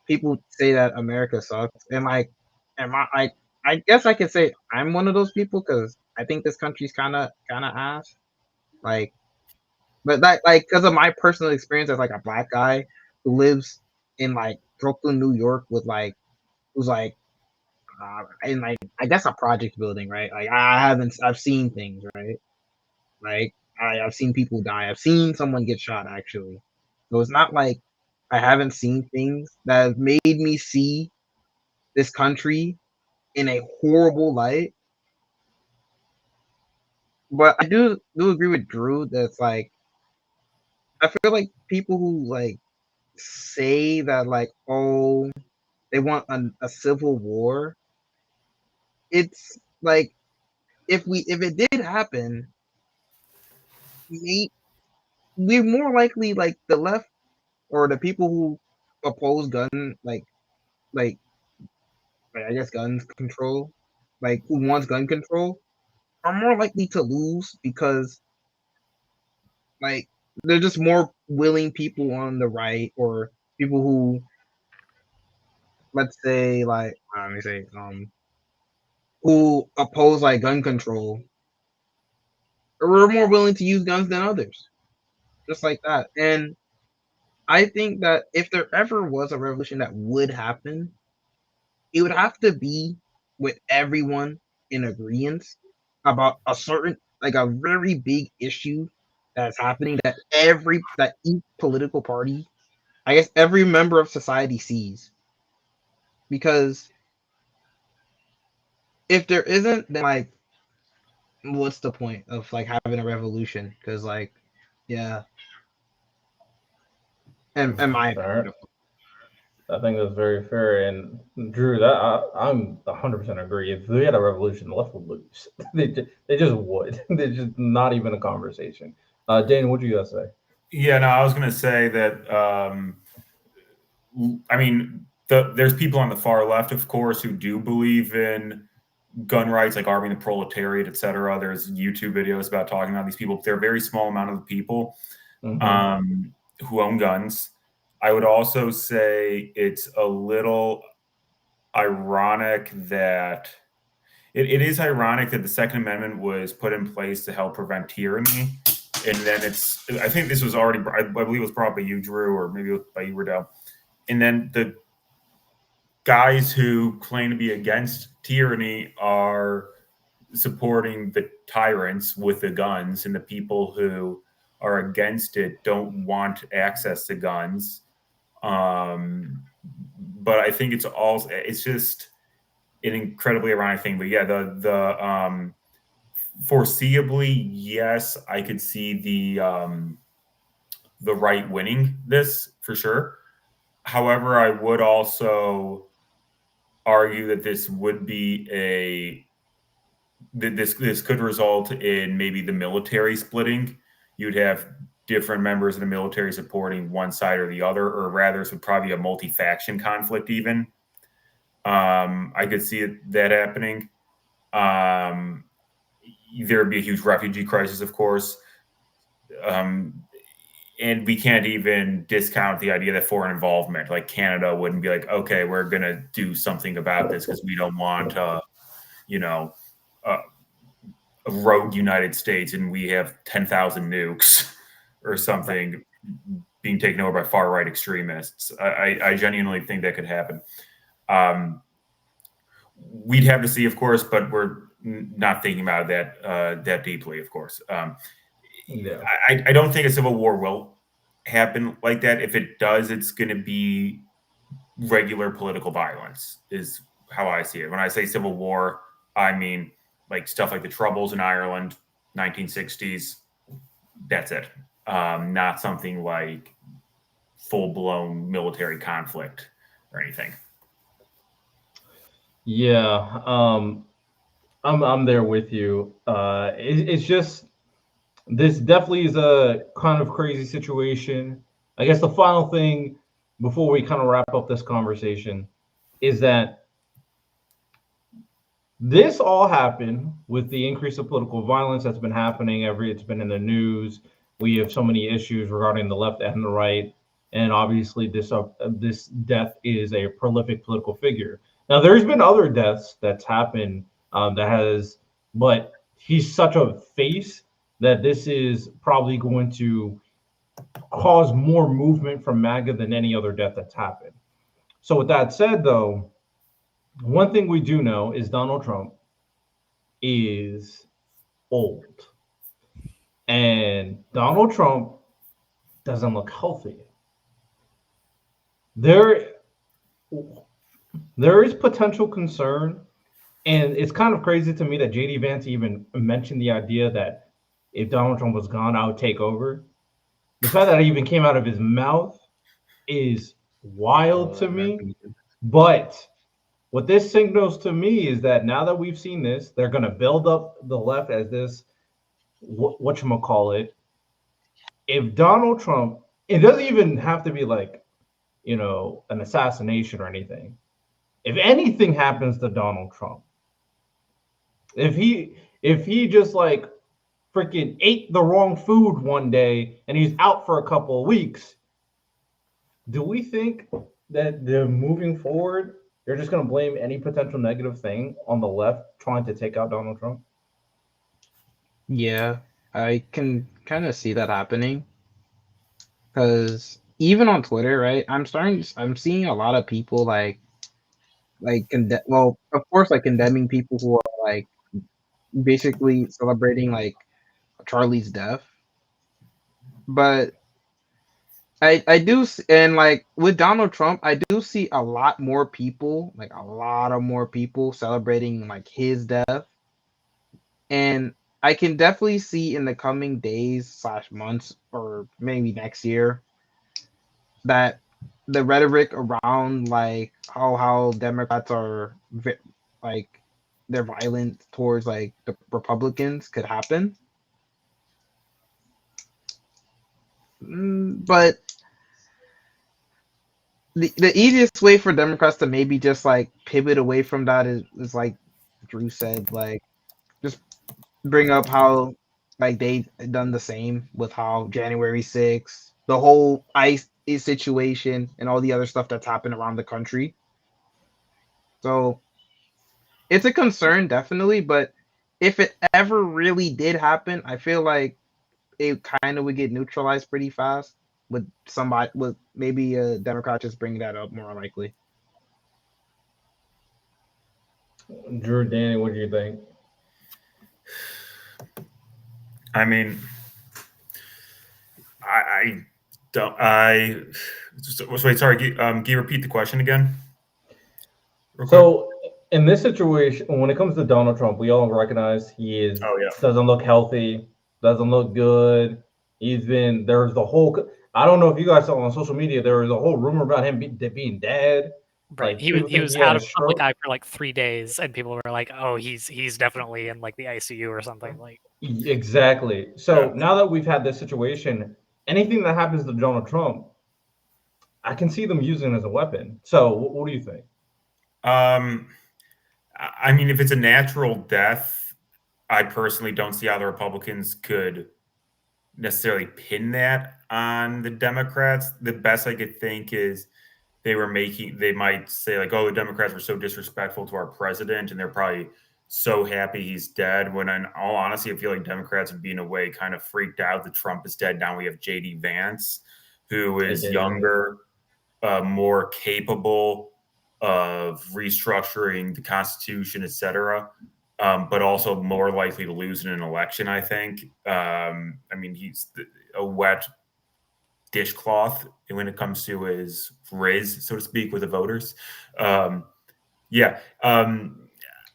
people say that America sucks, and like I guess I could say I'm one of those people because I think this country's kind of ass, like, but that like because of my personal experience as like a black guy who lives in like Brooklyn, New York, with like who's like in like I guess a project building, right? Like I've seen things, right? Like I've seen people die. I've seen someone get shot actually. So it's not like I haven't seen things that have made me see this country in a horrible light. But I do agree with Drew that's like I feel like people who like say that like they want a civil war. It's like if it did happen, we're more likely like the left or the people who oppose like I guess gun control, like who wants gun control, are more likely to lose because like they're just more willing people on the right or people who let's say like let me say who oppose like gun control are more willing to use guns than others. Just like that. And I think that if there ever was a revolution that would happen, it would have to be with everyone in agreement about a certain like a very big issue that's happening that each political party, I guess every member of society sees. Because if there isn't, then like what's the point of like having a revolution? Because like yeah. And my Fair. I think that's very fair. And Drew, I'm 100% agree. If we had a revolution, the left would lose. They just would. They're just not even a conversation. Dana, what do you guys say? Yeah, no, I was going to say that. I mean, there's people on the far left, of course, who do believe in gun rights, like arming the proletariat, etc. There's YouTube videos about talking about these people. They're a very small amount of the people who own guns. I would also say it's a little ironic that it is ironic that the Second Amendment was put in place to help prevent tyranny. And then I think this was already, I believe it was brought by you, Drew, or maybe by you, Riddell. And then the guys who claim to be against tyranny are supporting the tyrants with the guns, and the people who are against it don't want access to guns. But I think it's just an incredibly ironic thing. But yeah, the foreseeably, yes, I could see the right winning this for sure. However, I would also argue that this would be this could result in maybe the military splitting. You'd have different members of the military supporting one side or the other, or rather, this would probably be a multi-faction conflict even. I could see that happening. There would be a huge refugee crisis, of course. And we can't even discount the idea that foreign involvement, like Canada wouldn't be like, okay, we're going to do something about this because we don't want, a rogue United States and we have 10,000 nukes or something being taken over by far-right extremists. I genuinely think that could happen. We'd have to see, of course, but we're not thinking about that deeply, of course. Yeah. I don't think a civil war will happen like that. If it does, it's going to be regular political violence is how I see it. When I say civil war, I mean like stuff like the Troubles in Ireland, 1960s. That's it. Not something like full-blown military conflict or anything. Yeah, I'm there with you. It's just this definitely is a kind of crazy situation. I guess the final thing before we kind of wrap up this conversation is that this all happened with the increase of political violence that's been happening. It's been in the news. We have so many issues regarding the left and the right, and obviously this death is a prolific political figure. Now, there's been other deaths that's happened but he's such a face that this is probably going to cause more movement from MAGA than any other death that's happened. So, with that said, though, one thing we do know is Donald Trump is old. And Donald Trump doesn't look healthy. There is potential concern, and it's kind of crazy to me that JD Vance even mentioned the idea that if Donald Trump was gone, I would take over. The fact that it even came out of his mouth is wild to me. But what this signals to me is that now that we've seen this, they're going to build up the left as this, whatchamacallit. If Donald Trump, it doesn't even have to be like, an assassination or anything. If anything happens to Donald Trump, if he just like freaking ate the wrong food one day and he's out for a couple of weeks, do we think that they're moving forward? They're just going to blame any potential negative thing on the left trying to take out Donald Trump? Yeah, I can kind of see that happening. Because even on Twitter, right, I'm seeing a lot of people like of course, like condemning people who are like basically celebrating like Charlie's death. But I do, and like with Donald Trump, I do see a lot more people, like a lot of more people celebrating like his death. And I can definitely see in the coming days / months or maybe next year that the rhetoric around like how Democrats are like they're violent towards like the Republicans could happen. But the easiest way for Democrats to maybe just like pivot away from that is like Drew said, like just bring up how like they done the same with how January 6th, the whole ICE situation and all the other stuff that's happened around the country. So it's a concern, definitely, but if it ever really did happen, I feel like it kind of would get neutralized pretty fast with maybe a Democrat just bringing that up more likely. Drew, Danny, what do you think? I mean, I don't. Wait. Sorry. Can you repeat the question again? Real quick? So in this situation, when it comes to Donald Trump, we all recognize Oh yeah. doesn't look healthy, doesn't look good. There's the whole. I don't know if you guys saw on social media. There was a whole rumor about him being dead. Right. Like He people think was he had out a of public stroke. eye for like 3 days, and people were like, "Oh, he's definitely in like the ICU or something." Like, Exactly. So Yeah. now that we've had this situation, anything that happens to Donald Trump, I can see them using it as a weapon. So what do you think? I mean, if it's a natural death, I personally don't see how the Republicans could necessarily pin that on the Democrats. The best I could think is they might say like, oh, the Democrats were so disrespectful to our president, and they're probably so happy he's dead. When in all honesty, I feel like Democrats would be in a way kind of freaked out that Trump is dead. Now we have JD Vance, who They is did. younger, more capable of restructuring the Constitution, et cetera, but also more likely to lose in an election, I think. I mean, he's a wet dishcloth when it comes to his riz, so to speak, with the voters. Yeah.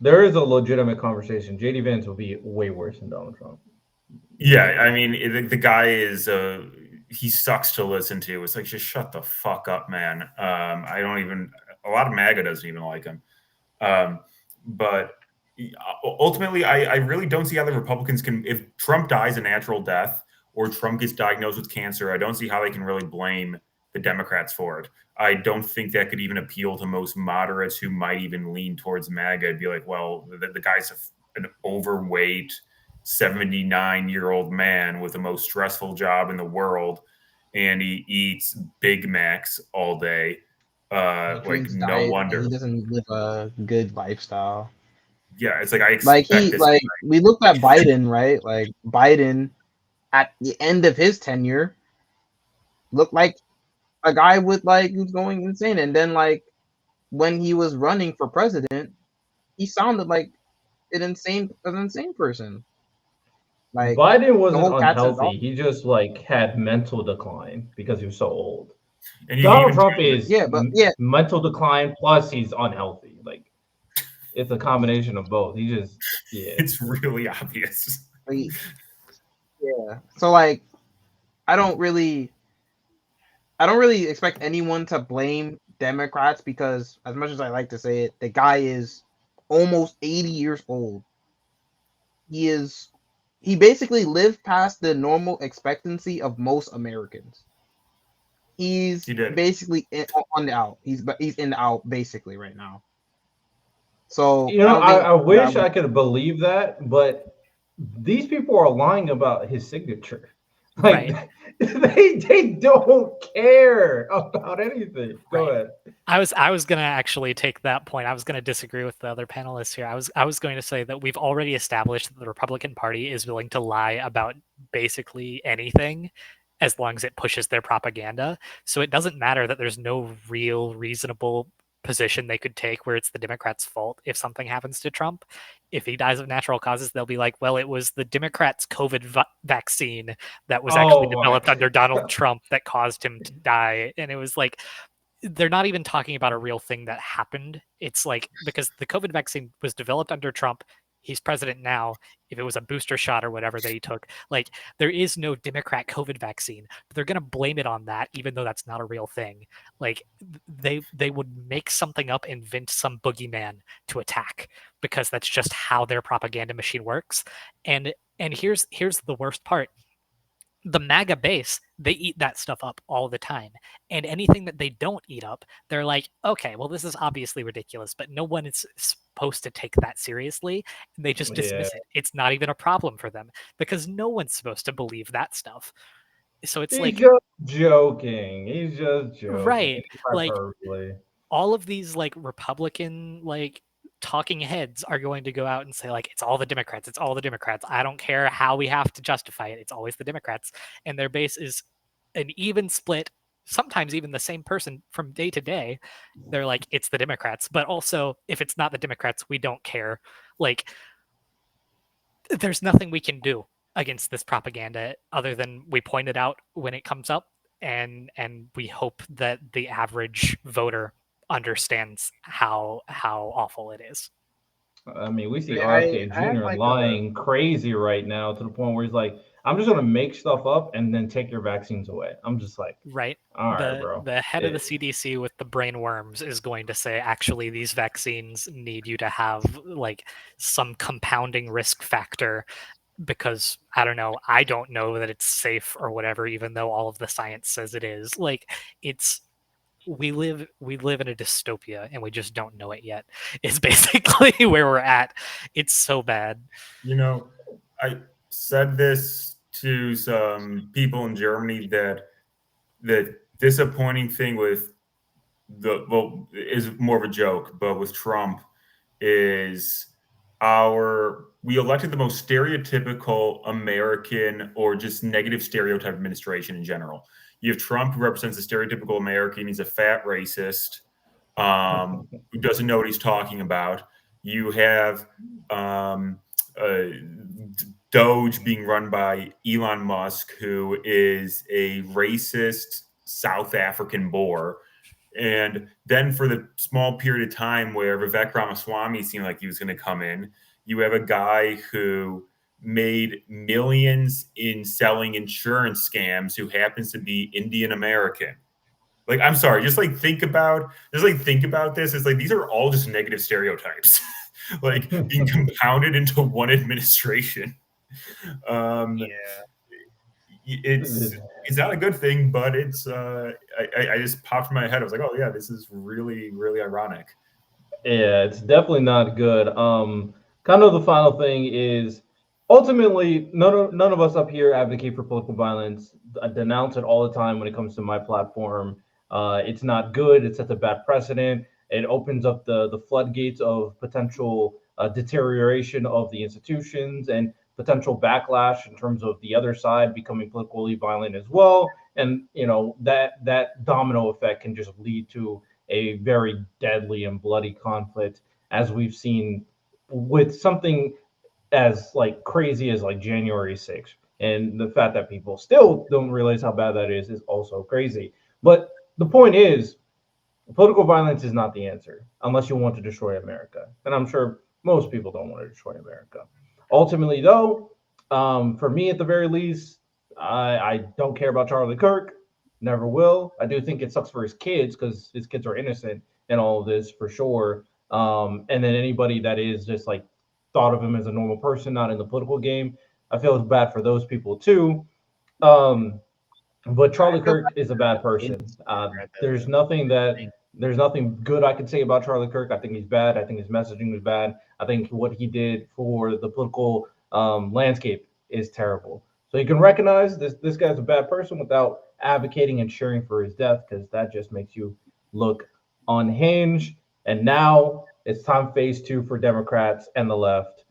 There is a legitimate conversation. JD Vance will be way worse than Donald Trump. Yeah. I mean, the guy is, he sucks to listen to. It's like, just shut the fuck up, man. I don't even, a lot of MAGA doesn't even like him. But ultimately, I really don't see how the Republicans can, if Trump dies a natural death or Trump gets diagnosed with cancer, I don't see how they can really blame the Democrats for it. I don't think that could even appeal to most moderates who might even lean towards MAGA. It'd be like, well, the guy's an overweight 79-year-old man with the most stressful job in the world, and he eats Big Macs all day. Like, Drinks no diet, and he wonder. doesn't live a good lifestyle. Yeah, it's like I Like expect this. we looked at Biden, right? Like Biden at the end of his tenure looked like a guy with like who's going insane, and then like when he was running for president, he sounded like an insane person. Like Biden the wasn't whole cats and dogs. unhealthy. He just like had mental decline because he was so old. And you Donald even Trump is Yeah, but yeah, mental decline plus he's unhealthy. Like it's a combination of both. He just it's really obvious. like, yeah. So like, I don't really expect anyone to blame Democrats because, as much as I like to say it, the guy is almost 80 years old. He basically lived past the normal expectancy of most Americans. He's He did. basically on the out. He's in the out basically right now. So You I know, don't think I wish that I could believe that, but these people are lying about his signature. Like right. they don't care about anything. Go Right. ahead. I was gonna actually take that point. I was gonna disagree with the other panelists here. I was going to say that we've already established that the Republican Party is willing to lie about basically anything as long as it pushes their propaganda. So it doesn't matter that there's no real reasonable position they could take where it's the Democrats' fault if something happens to Trump. If he dies of natural causes, they'll be like, well, it was the Democrats' COVID vaccine that was actually Oh my developed under Donald Trump that caused him to die. And it was like, they're not even talking about a real thing that happened. It's like, because the COVID vaccine was developed under Trump, he's president now. If it was a booster shot or whatever that he took, like, there is no Democrat COVID vaccine, but they're going to blame it on that, even though that's not a real thing. Like, they would make something up, invent some boogeyman to attack, because that's just how their propaganda machine works. And here's the worst part. the MAGA base, they eat that stuff up all the time. And anything that they don't eat up, they're like, okay, well, this is obviously ridiculous, but no one is supposed to take that seriously. And they just dismiss it. It's not even a problem for them because no one's supposed to believe that stuff. So it's He's like, just joking. He's just joking. right. Like, Hyperbole. all of these like Republican like talking heads are going to go out and say like it's all the Democrats, it's all the Democrats. I don't care how we have to justify it. It's always the Democrats. And their base is an even split, sometimes even the same person from day to day. They're like it's the Democrats, but also if it's not the Democrats, we don't care. Like there's nothing we can do against this propaganda other than we point it out when it comes up and we hope that the average voter understands how awful it is. I mean, we see Yeah, RFK I have Jr. like lying crazy right now to the point where he's like, "I'm just gonna make stuff up and then take your vaccines away." I'm just like, Right. all right, bro. The head of the CDC with the brain worms is going to say, actually, these vaccines need you to have like some compounding risk factor because I don't know that it's safe or whatever, even though all of the science says it is. Like it's we live in a dystopia and we just don't know it yet. Is basically where we're at. It's so bad. You know, I said this to some people in Germany that the disappointing thing with is more of a joke, but with Trump is we elected the most stereotypical American or just negative stereotype administration in general. You have Trump, who represents the stereotypical American. He's a fat racist who doesn't know what he's talking about. You have Doge being run by Elon Musk, who is a racist South African Boer. And then for the small period of time where Vivek Ramaswamy seemed like he was going to come in, you have a guy who made millions in selling insurance scams who happens to be Indian American. Like, I'm sorry, just think about this. It's like these are all just negative stereotypes, like being compounded into one administration. It's not a good thing, but it's I just popped in my head. I was like, oh yeah, this is really, really ironic. Yeah, it's definitely not good. Kind of the final thing is ultimately none of us up here advocate for political violence. I denounce it all the time when it comes to my platform. It's not good. It sets a bad precedent. It opens up the floodgates of potential deterioration of the institutions and potential backlash in terms of the other side becoming politically violent as well. And that domino effect can just lead to a very deadly and bloody conflict, as we've seen with something as like crazy as like January 6th. And the fact that people still don't realize how bad that is also crazy. But the point is, political violence is not the answer unless you want to destroy America. And I'm sure most people don't want to destroy America. Ultimately, though, for me at the very least, I don't care about Charlie Kirk. Never will. I do think it sucks for his kids because his kids are innocent in all of this for sure. And then anybody that is just like thought of him as a normal person, not in the political game, I feel it's bad for those people too. But Charlie Kirk is a bad person. There's nothing good I can say about Charlie Kirk. I think he's bad. I think his messaging was bad. I think what he did for the political landscape is terrible. So you can recognize this guy's a bad person without advocating and cheering for his death, because that just makes you look unhinged. And now it's time phase 2 for Democrats and the left.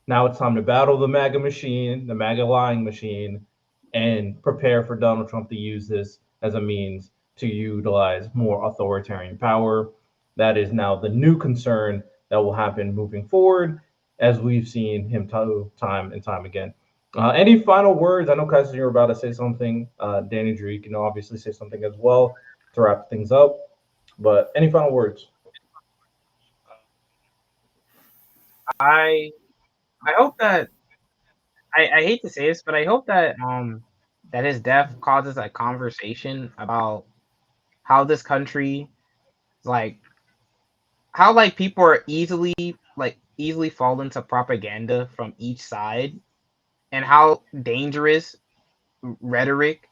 Now it's time to battle the MAGA machine, the MAGA lying machine, and prepare for Donald Trump to use this as a means to utilize more authoritarian power. That is now the new concern that will happen moving forward, as we've seen him time and time again. Any final words? I know, Kaiser, you're about to say something. Danny Drew, you can obviously say something as well to wrap things up. But any final words? I hope that I hate to say this, but I hope that that his death causes a conversation about how this country, like how like people are easily fall into propaganda from each side, and how dangerous rhetoric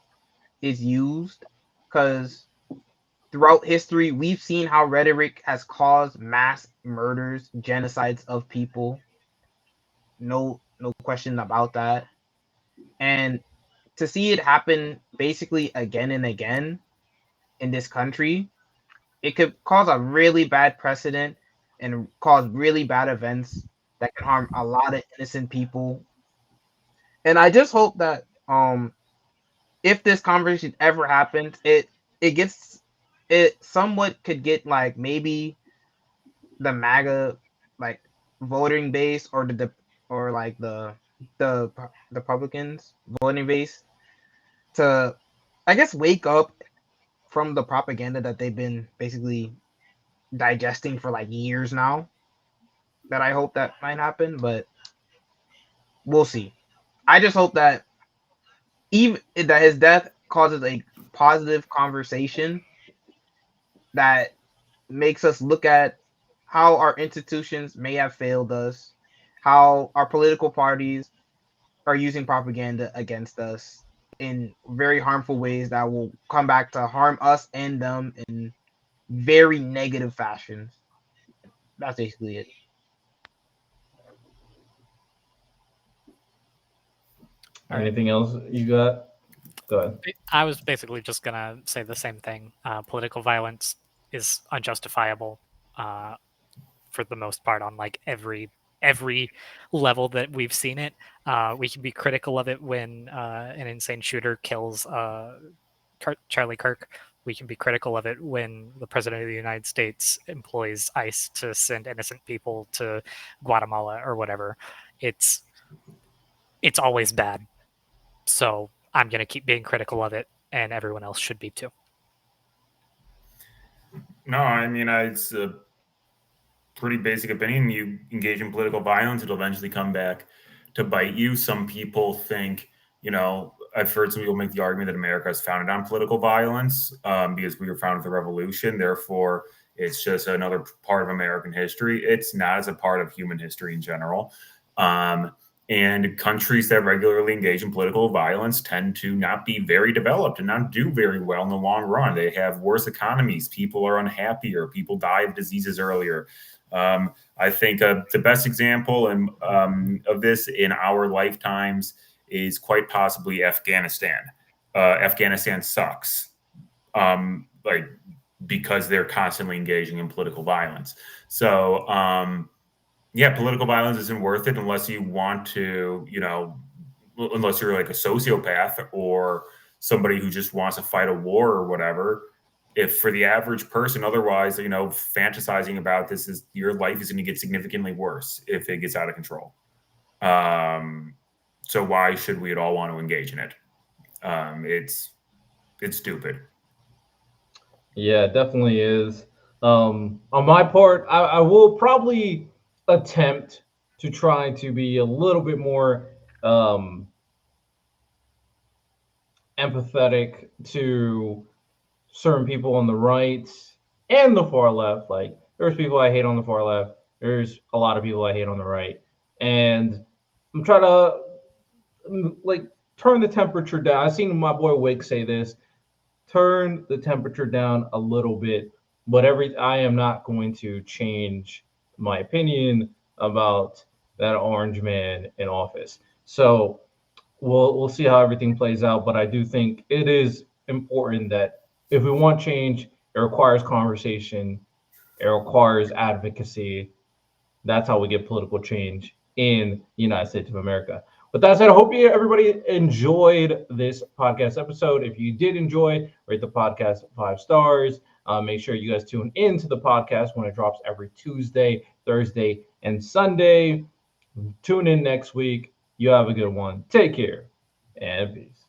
is used, because throughout history we've seen how rhetoric has caused mass murders, genocides of people. No question about that. And to see it happen basically again and again in this country, it could cause a really bad precedent and cause really bad events that can harm a lot of innocent people. And I just hope that if this conversation ever happens, it gets it somewhat could get like maybe the MAGA like voting base, or or like the Republicans voting base to, I guess, wake up from the propaganda that they've been basically digesting for like years now. That I hope that might happen, but we'll see. I just hope that even that his death causes a positive conversation that makes us look at how our institutions may have failed us, how our political parties are using propaganda against us in very harmful ways that will come back to harm us and them in very negative fashions. That's basically it. All right. Anything else you got? Go ahead. I was basically just gonna say the same thing. Political violence is unjustifiable for the most part on like every level that we've seen it. We can be critical of it when an insane shooter kills Charlie Kirk. We can be critical of it when the president of the United States employs ICE to send innocent people to Guatemala or whatever. It's always bad. So I'm going to keep being critical of it, and everyone else should be too. No, I mean, it's a pretty basic opinion. You engage in political violence, it'll eventually come back to bite you. Some people think, I've heard some people make the argument that America is founded on political violence because we were founded with the revolution. Therefore, it's just another part of American history. It's not. As a part of human history in general. And countries that regularly engage in political violence tend to not be very developed and not do very well in the long run. They have worse economies. People are unhappier. People die of diseases earlier. I think the best example of this in our lifetimes is quite possibly Afghanistan. Afghanistan sucks, because they're constantly engaging in political violence. So, yeah, political violence isn't worth it unless you want to, unless you're like a sociopath or somebody who just wants to fight a war or whatever. If for the average person, otherwise, fantasizing about this, is your life is going to get significantly worse if it gets out of control. So why should we at all want to engage in it? It's stupid. Yeah, it definitely is. On my part, I will probably attempt to try to be a little bit more empathetic to certain people on the right and the far left. Like, there's people I hate on the far left. There's a lot of people I hate on the right. And I'm trying to turn the temperature down. I've seen my boy Wick say this. Turn the temperature down a little bit, but I am not going to change my opinion about that orange man in office. So we'll see how everything plays out, but I do think it is important that if we want change, it requires conversation, it requires advocacy. That's how we get political change in the United States of America. With that said, I hope everybody enjoyed this podcast episode. If you did enjoy, rate the podcast 5 stars. Make sure you guys tune in to the podcast when it drops every Tuesday, Thursday, and Sunday. Tune in next week. You have a good one. Take care and peace.